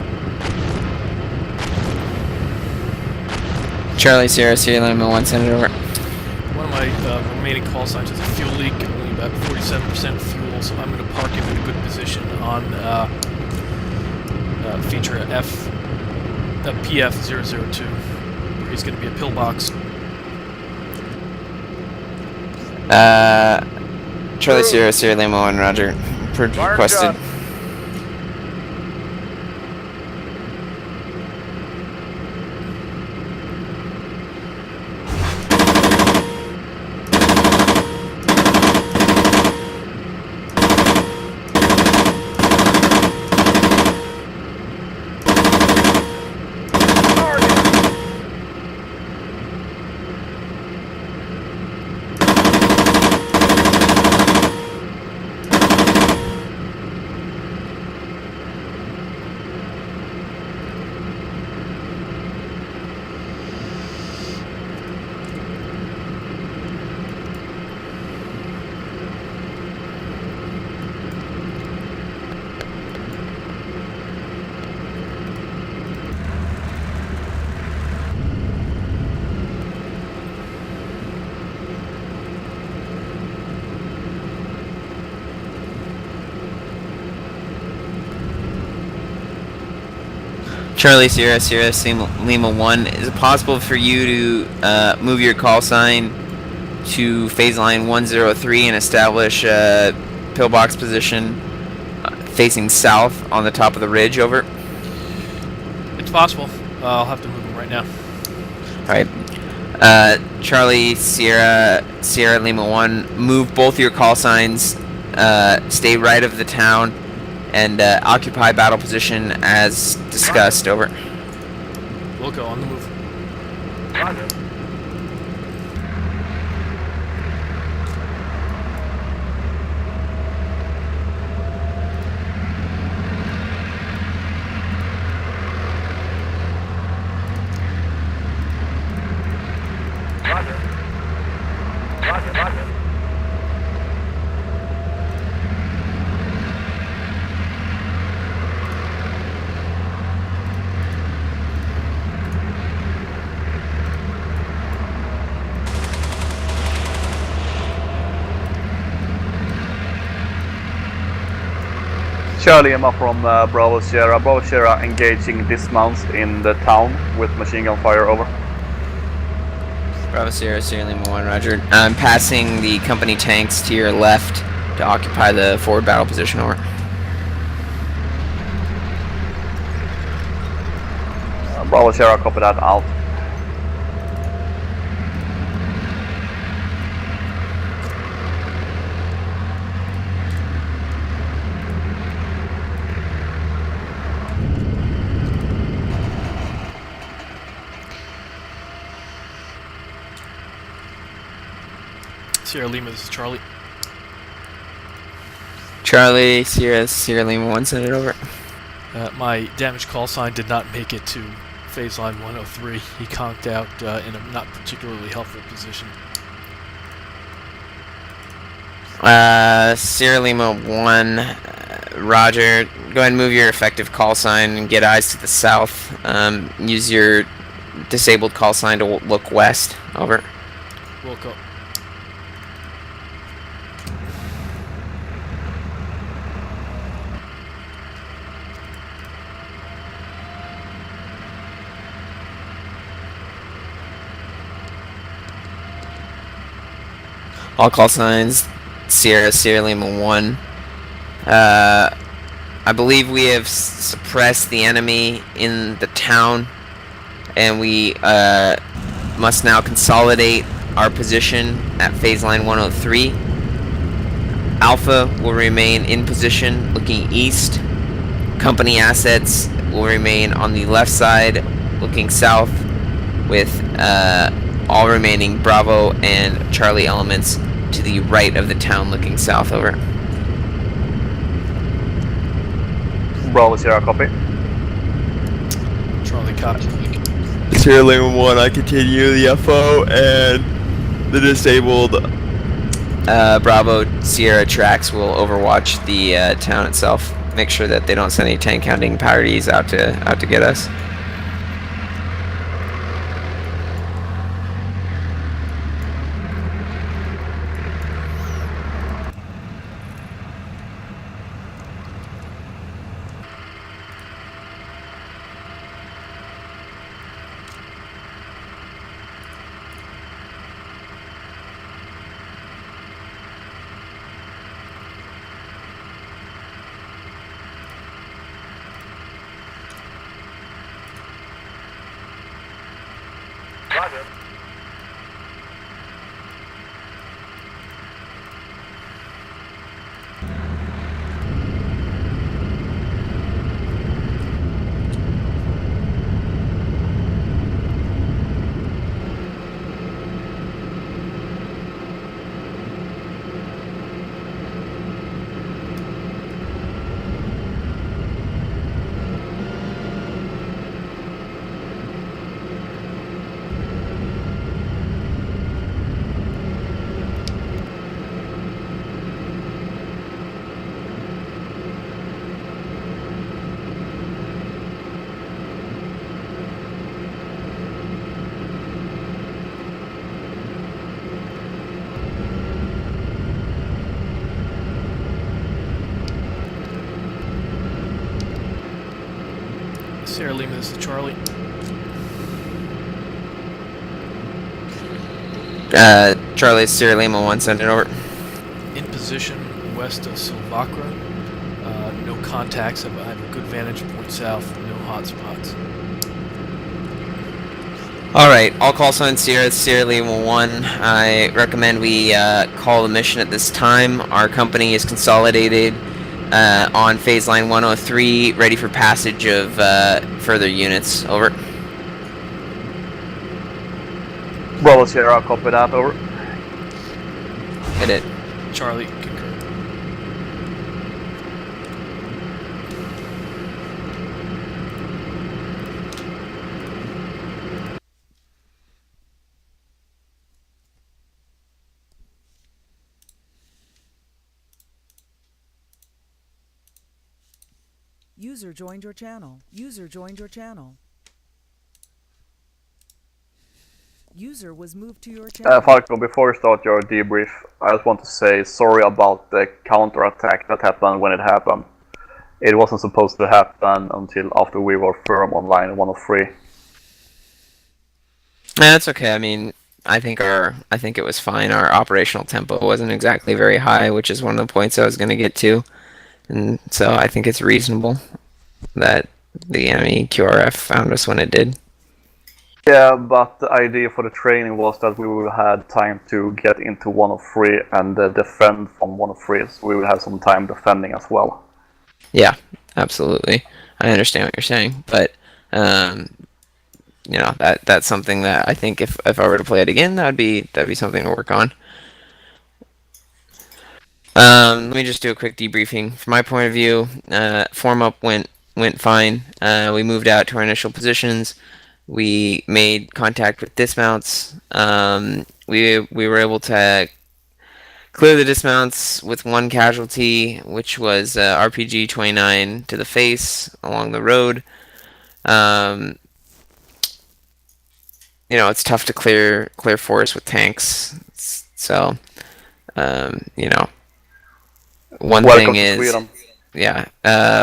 Speaker 1: Charlie Sierra, Sierra Lima 1, send it over.
Speaker 4: One of my remaining call signs is a fuel leak, only about 47% fuel, so I'm going to park him in a good position on feature PF002, where he's going to be a pillbox.
Speaker 1: Charlie Sierra, Sierra Lima 1, roger. Requested.
Speaker 6: shot.
Speaker 1: Charlie Sierra, Sierra Lima 1, is it possible for you to move your call sign to phase line 103 and establish a pillbox position facing south on the top of the ridge. Over.
Speaker 4: It's possible. I'll have to move them right now.
Speaker 1: Alright. Charlie, Sierra Lima 1, move both your call signs, stay right of the town, and occupy battle position as discussed. Over.
Speaker 4: We'll go on the move.
Speaker 6: Roger. Roger. Roger, roger.
Speaker 2: Charlie Lima from Bravo Sierra. Bravo Sierra engaging dismounts in the town with machine gun fire. Over.
Speaker 1: Bravo Sierra, Sierra Lima 1, roger. I'm passing the company tanks to your left to occupy the forward battle position. Over.
Speaker 2: Bravo Sierra, copy that. Out.
Speaker 4: Sierra Lima, this is Charlie.
Speaker 1: Charlie, Sierra Lima 1, send it over.
Speaker 4: My damage call sign did not make it to phase line 103. He conked out in a not particularly helpful position.
Speaker 1: Sierra Lima 1, roger. Go ahead and move your effective call sign and get eyes to the south. Use your disabled call sign to look west. Over.
Speaker 4: We'll go.
Speaker 1: All call signs, Sierra Lima 1. I believe we have suppressed the enemy in the town, and we must now consolidate our position at phase line 103. Alpha will remain in position looking east. Company assets will remain on the left side looking south, with all remaining Bravo and Charlie elements to the right of the town looking south. Over.
Speaker 2: Bravo Sierra, copy.
Speaker 4: Charlie, copy.
Speaker 1: Sierra Lima 1, I continue the FO and the disabled Bravo Sierra tracks will overwatch the town itself. Make sure that they don't send any tank counting parties out to get us.
Speaker 6: Roger.
Speaker 4: Sierra Lima, this is Charlie.
Speaker 1: Charlie, Sierra Lima 1, send it over.
Speaker 4: In position west of Silvacra. No contacts. I have a good vantage point south. No hot spots.
Speaker 1: Alright, all call signs Sierra Lima 1. I recommend we call the mission at this time. Our company is consolidated on phase line 103, ready for passage of further units. Over.
Speaker 2: Bravo Sierra, copy that, over.
Speaker 1: Hit it.
Speaker 4: Charlie, concur.
Speaker 3: User joined your channel. User joined your channel. User was moved to your channel.
Speaker 2: Falco, before you start your debrief, I just want to say sorry about the counterattack that happened when it happened. It wasn't supposed to happen until after we were firm on line 103.
Speaker 1: That's okay. I mean, I think it was fine. Our operational tempo wasn't exactly very high, which is one of the points I was going to get to. And so I think it's reasonable that the enemy QRF found us when it did.
Speaker 2: Yeah, but the idea for the training was that we would have time to get into 103 and defend from 103, so we would have some time defending as well.
Speaker 1: Yeah, absolutely. I understand what you're saying, but you know, that's something that I think if I were to play it again, that'd be something to work on. Let me just do a quick debriefing. From my point of view, form up went fine. We moved out to our initial positions. We made contact with dismounts. We were able to clear the dismounts with one casualty, which was RPG 29 to the face along the road. You know, it's tough to clear forest with tanks. So, you know, one
Speaker 2: Welcome
Speaker 1: thing
Speaker 2: to
Speaker 1: is,
Speaker 2: Sweden.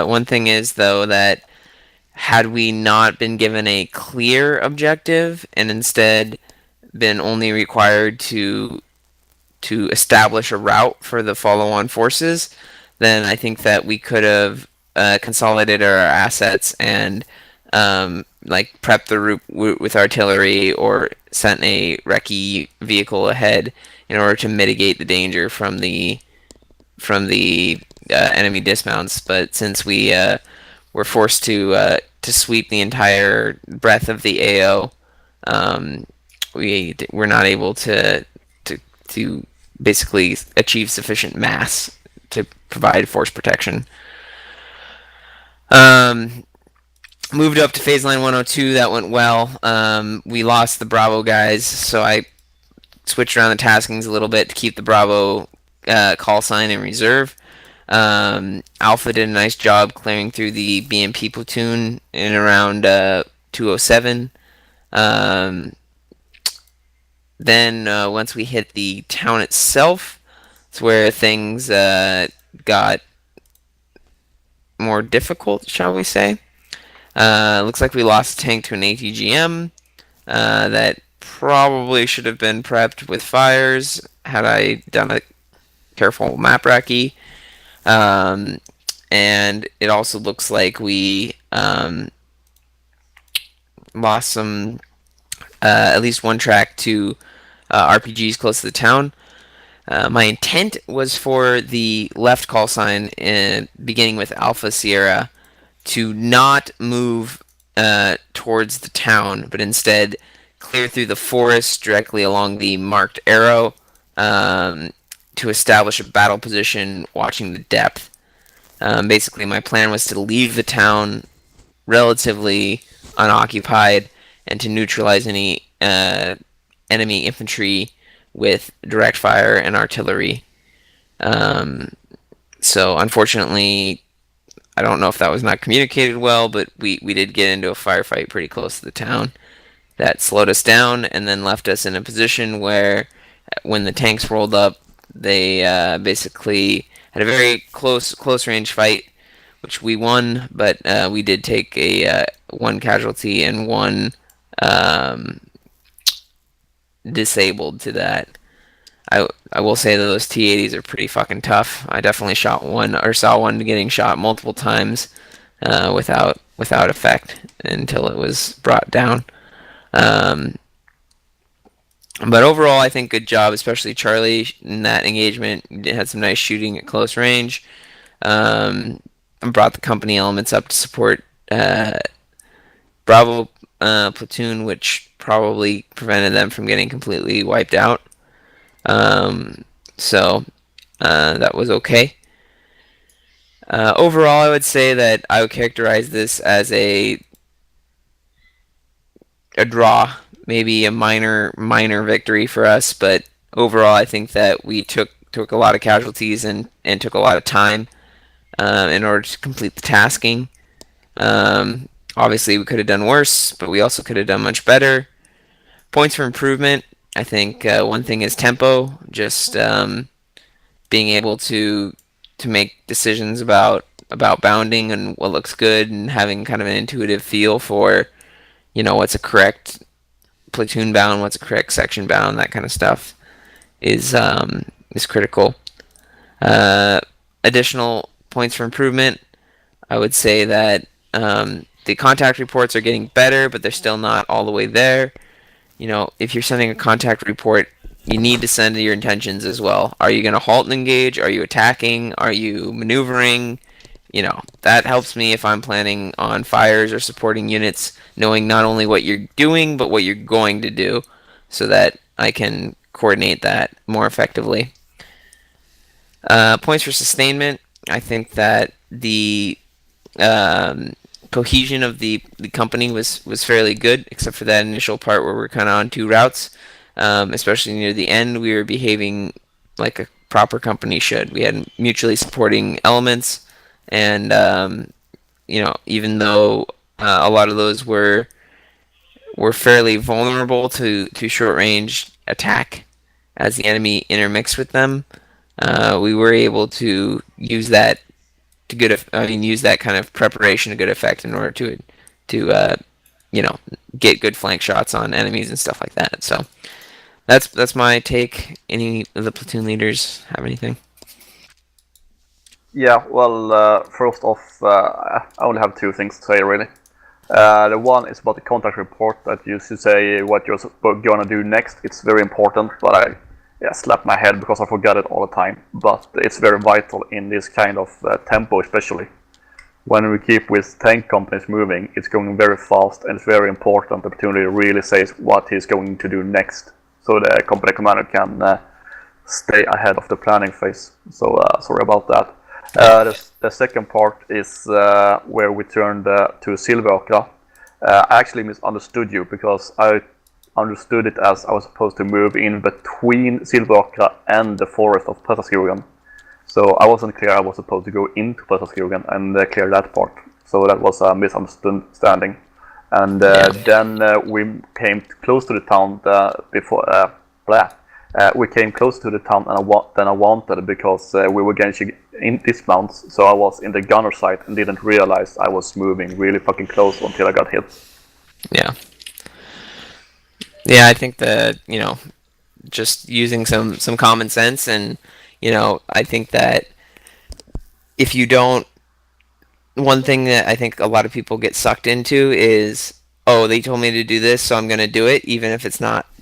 Speaker 1: one thing is though that had we not been given a clear objective and instead been only required to establish a route for the follow-on forces, then I think that we could have consolidated our assets and like prepped the route with artillery or sent a recce vehicle ahead in order to mitigate the danger from the enemy dismounts. But since we were forced to sweep the entire breadth of the AO, we were not able to basically achieve sufficient mass to provide force protection. Moved up to phase line 102. That went well. We lost the Bravo guys, so I switched around the taskings a little bit to keep the Bravo call sign in reserve. Alpha did a nice job clearing through the BMP platoon in around 207. Then once we hit the town itself, it's where things got more difficult, shall we say. Looks like we lost a tank to an ATGM that probably should have been prepped with fires had I done a careful map recce. And it also looks like we lost some, at least one track to RPGs close to the town. My intent was for the left call sign, beginning with Alpha Sierra, to not move towards the town, but instead clear through the forest directly along the marked arrow to establish a battle position watching the depth. Basically, my plan was to leave the town relatively unoccupied and to neutralize any enemy infantry with direct fire and artillery. So unfortunately, I don't know if that was not communicated well, but we did get into a firefight pretty close to the town that slowed us down and then left us in a position where when the tanks rolled up, they basically had a very close range fight, which we won, but we did take a one casualty and one disabled to that. I will say that those T-80s are pretty fucking tough. I definitely shot one or saw one getting shot multiple times without effect until it was brought down. But overall, I think good job, especially Charlie in that engagement. It had some nice shooting at close range. Brought the company elements up to support Bravo platoon, which probably prevented them from getting completely wiped out. So that was okay. Overall, I would say that I would characterize this as a draw, maybe a minor victory for us, but overall, I think that we took a lot of casualties and took a lot of time in order to complete the tasking. Obviously, we could have done worse, but we also could have done much better. Points for improvement. I think one thing is tempo, just being able to make decisions about bounding and what looks good, and having kind of an intuitive feel for, what's a correct platoon bound, what's a correct section bound, that kind of stuff is critical. Additional points for improvement. I would say that the contact reports are getting better, but they're still not all the way there. If you're sending a contact report, you need to send your intentions as well. Are you going to halt and engage? Are you attacking? Are you maneuvering? That helps me if I'm planning on fires or supporting units, knowing not only what you're doing, but what you're going to do, so that I can coordinate that more effectively. Points for sustainment. I think that the cohesion of the company was fairly good, except for that initial part where we're kind of on two routes. Especially near the end, we were behaving like a proper company should. We had mutually supporting elements, and even though a lot of those were fairly vulnerable to short range attack, as the enemy intermixed with them, we were able to use that use that kind of preparation to good effect in order to get good flank shots on enemies and stuff like that. So that's my take. Any of the platoon leaders have anything?
Speaker 2: Yeah, well, first off, I only have two things to say, really. The one is about the contact report, that you should say what you're gonna do next. It's very important, but I slap my head because I forget it all the time. But it's very vital in this kind of tempo, especially. When we keep with tank companies moving, it's going very fast, and it's very important the platoon leader really says what he's going to do next, so the company commander can stay ahead of the planning phase. So sorry about that. The second part is where we turned to Silveråkra. I actually misunderstood you, because I understood it as I was supposed to move in between Silveråkra and the forest of Prästaskogen. So I wasn't clear I was supposed to go into Prästaskogen and clear that part. So that was a misunderstanding. And then we came close to the town we came close to the town than I wanted, because we were getting in dismounts, so I was in the gunner site and didn't realize I was moving really fucking close until I got hit.
Speaker 1: Yeah. Yeah, I think that, just using some common sense, and, I think that if you don't, one thing that I think a lot of people get sucked into is, oh, they told me to do this, so I'm going to do it, even if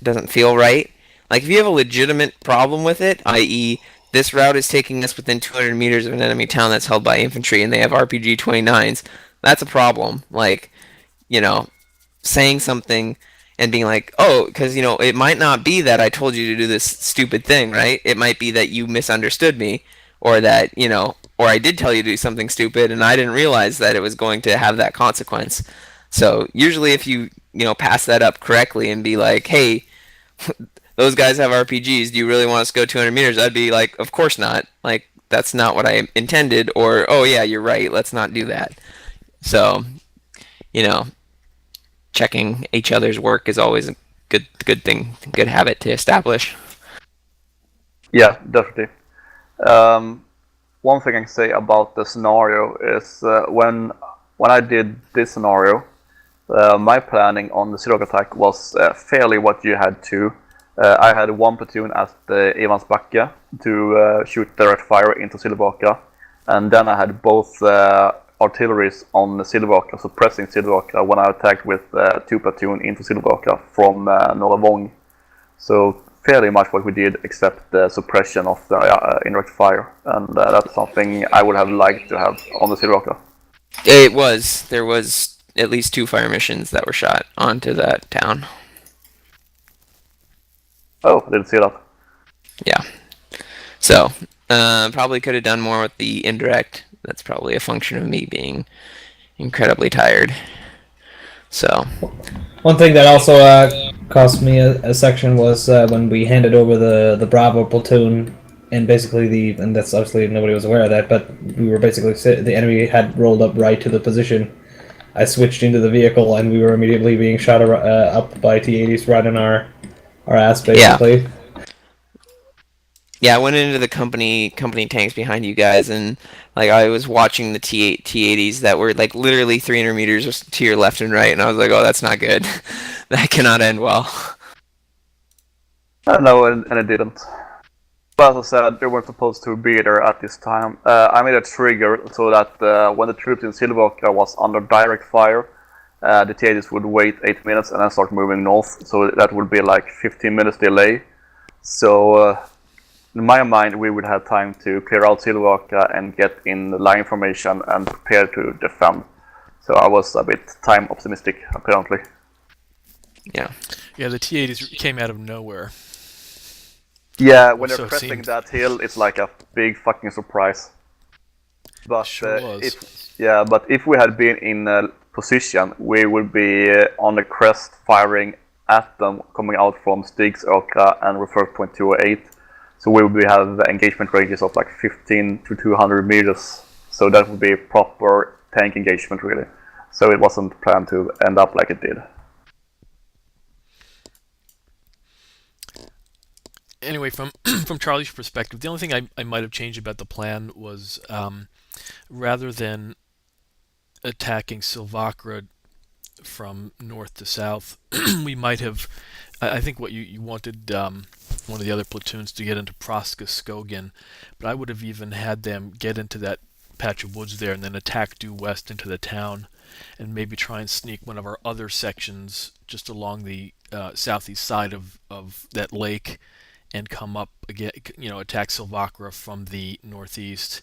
Speaker 1: doesn't feel right. Like, if you have a legitimate problem with it, i.e., this route is taking us within 200 meters of an enemy town that's held by infantry, and they have RPG 29s, that's a problem. Like, saying something and being like, oh, because, it might not be that I told you to do this stupid thing, right? It might be that you misunderstood me, or that, or I did tell you to do something stupid, and I didn't realize that it was going to have that consequence. So usually if you, pass that up correctly and be like, hey, those guys have RPGs, do you really want us to go 200 meters? I'd be like, of course not. Like, that's not what I intended. Or, oh yeah, you're right, let's not do that. So, checking each other's work is always a good thing, good habit to establish.
Speaker 2: Yeah, definitely. One thing I can say about the scenario is when I did this scenario, my planning on the zero attack was fairly what you had too. I had one platoon at Evansbacke to shoot direct fire into Silverbaca, and then I had both artilleries on Silverbaca, suppressing Silverbaca when I attacked with 2 platoon into Silverbaca from Norra Vång. So fairly much what we did, except the suppression of the indirect fire, and that's something I would have liked to have on the Silverbaca.
Speaker 1: It was. There was at least 2 fire missions that were shot onto that town.
Speaker 2: Oh, I didn't see that.
Speaker 1: Yeah. So, probably could have done more with the indirect. That's probably a function of me being incredibly tired. So,
Speaker 7: One thing that also cost me a section was when we handed over the Bravo platoon, and basically and that's obviously nobody was aware of that, but we were basically the enemy had rolled up right to the position. I switched into the vehicle, and we were immediately being shot up by T-80s right in our ass, basically.
Speaker 1: Yeah, I went into the company tanks behind you guys, and like I was watching the T-80s that were like literally 300 meters to your left and right, and I was like, oh, that's not good. That cannot end well.
Speaker 2: No, and it didn't. But as I said, they weren't supposed to be there at this time. I made a trigger so that when the troops in Silverbaca was under direct fire, the T-80s would wait 8 minutes and then start moving north. So that would be like 15 minutes delay. So in my mind, we would have time to clear out Silverbaca and get in the line formation and prepare to defend. So I was a bit time optimistic, apparently.
Speaker 1: Yeah.
Speaker 4: Yeah, the T-80s came out of nowhere.
Speaker 2: Yeah, when
Speaker 4: So
Speaker 2: they're
Speaker 4: it
Speaker 2: pressing
Speaker 4: seemed.
Speaker 2: that hill, it's like a big fucking surprise. But
Speaker 4: Sure was.
Speaker 2: but if we had been in a position, we would be on the crest firing at them coming out from Stigsökra and refer point 208. So we would have engagement ranges of like 15 to 200 meters. So that would be proper tank engagement, really. So it wasn't planned to end up like it did.
Speaker 4: Anyway, from from Charlie's perspective, the only thing I might have changed about the plan was rather than attacking Silvakra from north to south, we might have. I think what you wanted one of the other platoons to get into Praska-Skogen, but I would have even had them get into that patch of woods there and then attack due west into the town, and maybe try and sneak one of our other sections just along the southeast side of that lake, and come up again, attack Silvakra from the northeast.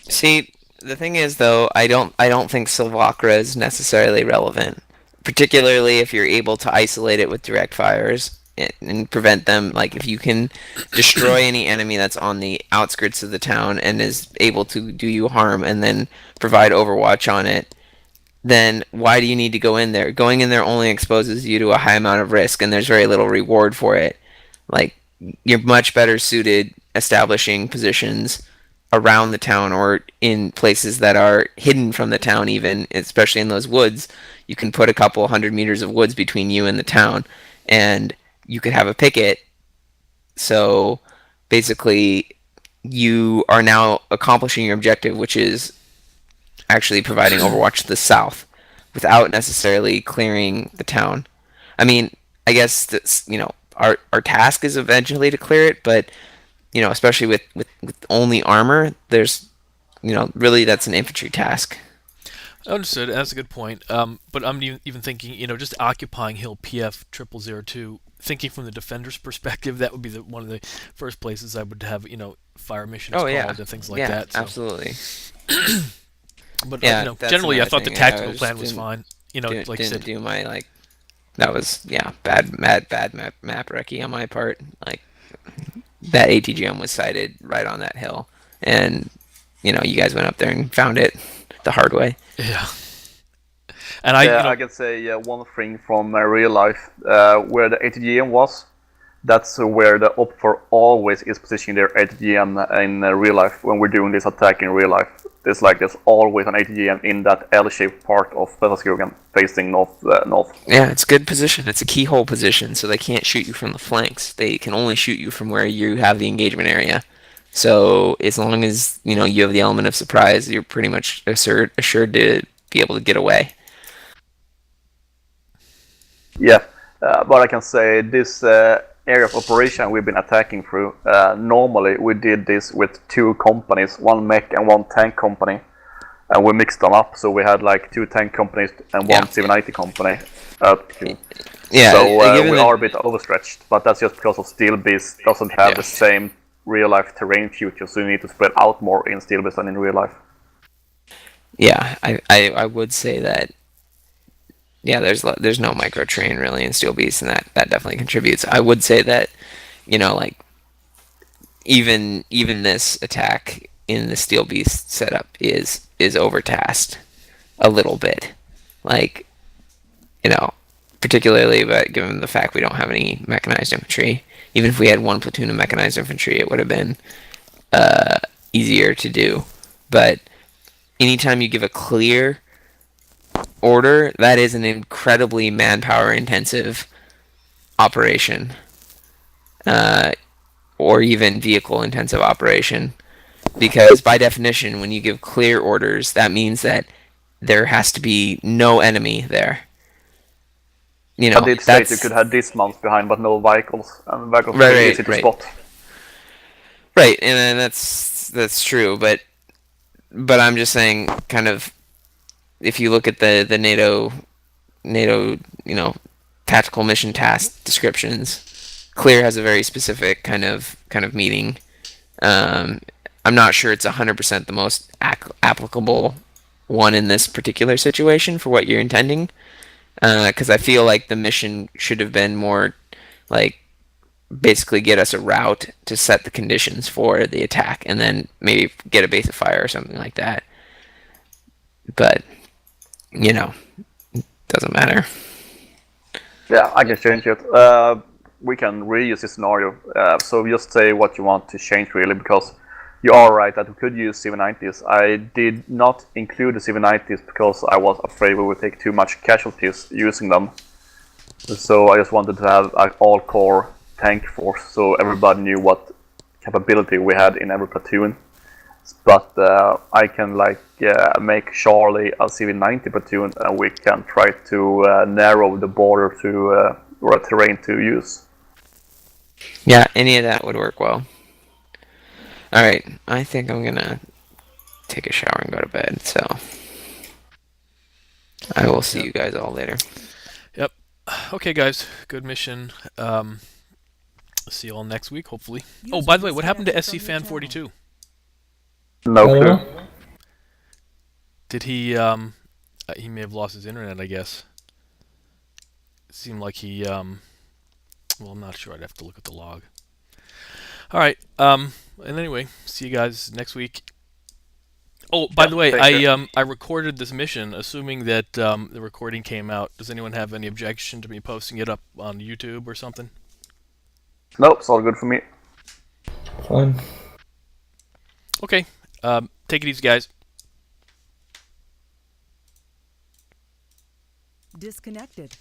Speaker 1: See, the thing is, though, I don't think Silvakra is necessarily relevant, particularly if you're able to isolate it with direct fires and prevent them. Like, if you can destroy any enemy that's on the outskirts of the town and is able to do you harm, and then provide overwatch on it, then why do you need to go in there? Going in there only exposes you to a high amount of risk, and there's very little reward for it. Like, you're much better suited establishing positions around the town or in places that are hidden from the town, even, especially in those woods. You can put a couple 100 meters of woods between you and the town, and you could have a picket. So basically, you are now accomplishing your objective, which is actually providing overwatch to the south without necessarily clearing the town. I mean, I guess that's, our task is eventually to clear it, but especially with only armor, there's really that's an infantry task.
Speaker 4: Understood. That's a good point. But I'm even thinking, just occupying Hill PF 0002. Thinking from the defender's perspective, that would be one of the first places I would have, fire missions called and things like that. So.
Speaker 1: Absolutely.
Speaker 4: But
Speaker 1: Yeah,
Speaker 4: generally, I thought the
Speaker 1: thing.
Speaker 4: tactical
Speaker 1: I
Speaker 4: plan was fine. Like I said,
Speaker 1: do my that was bad map recce on my part. Like, that ATGM was sighted right on that hill, and you guys went up there and found it the hard way.
Speaker 4: Yeah. And
Speaker 2: I can say one thing from real life, where the ATGM was, that's where the OPFOR always is positioning their ATGM in real life when we're doing this attack in real life. There's always an ATGM in that L-shaped part of Praska-Skogen facing north.
Speaker 1: Yeah, it's a good position. It's a keyhole position, so they can't shoot you from the flanks. They can only shoot you from where you have the engagement area. So as long as you have the element of surprise, you're pretty much assured to be able to get away.
Speaker 2: Yeah, But I can say this area of operation we've been attacking through, normally we did this with 2 companies, 1 mech and 1 tank company. And we mixed them up, so we had like 2 tank companies and 1 CV90 company.
Speaker 1: Yeah,
Speaker 2: So we are a bit overstretched, but that's just because of Steel Beast doesn't have the same real-life terrain feature, so you need to spread out more in Steel Beast than in real life.
Speaker 1: Yeah, I would say that. Yeah, there's no micro terrain really in Steel Beast, and that definitely contributes. I would say that, like even this attack in the Steel Beast setup is overtasked a little bit, like particularly, but given the fact we don't have any mechanized infantry. Even if we had 1 platoon of mechanized infantry, it would have been easier to do. But anytime you give a clear order, that is an incredibly manpower intensive operation, or even vehicle intensive operation, because by definition when you give clear orders, that means that there has to be no enemy there.
Speaker 2: I did state you could have dismounts behind, but no vehicles, and vehicles are easy to spot.
Speaker 1: Right, and then that's true, but I'm just saying, kind of, if you look at the NATO, tactical mission task descriptions, clear has a very specific kind of meaning. I'm not sure it's 100% the most applicable one in this particular situation for what you're intending, because I feel like the mission should have been more like basically get us a route to set the conditions for the attack, and then maybe get a base of fire or something like that. But doesn't matter.
Speaker 2: Yeah, I can change it. We can reuse this scenario. So just say what you want to change, really, because you are right that we could use CV90s. I did not include the CV90s because I was afraid we would take too much casualties using them. So I just wanted to have an all-core tank force, so everybody knew what capability we had in every platoon. But I can make Charlie a CV90 platoon, and we can try to narrow the border to or terrain to use.
Speaker 1: Yeah, any of that would work well. All right, I think I'm gonna take a shower and go to bed. So I will see you guys all later.
Speaker 4: Yep. Okay, guys. Good mission. See you all next week, hopefully. Oh, by the way, what happened to SC Fan 42?
Speaker 2: No clue.
Speaker 4: Did he? He may have lost his internet, I guess. It seemed like he. Well, I'm not sure. I'd have to look at the log. All right. And anyway, see you guys next week. Oh, by the way, I recorded this mission, assuming that the recording came out. Does anyone have any objection to me posting it up on YouTube or something?
Speaker 2: Nope, it's all good for me.
Speaker 7: Fine.
Speaker 4: Okay. Take it easy, guys.
Speaker 3: Disconnected.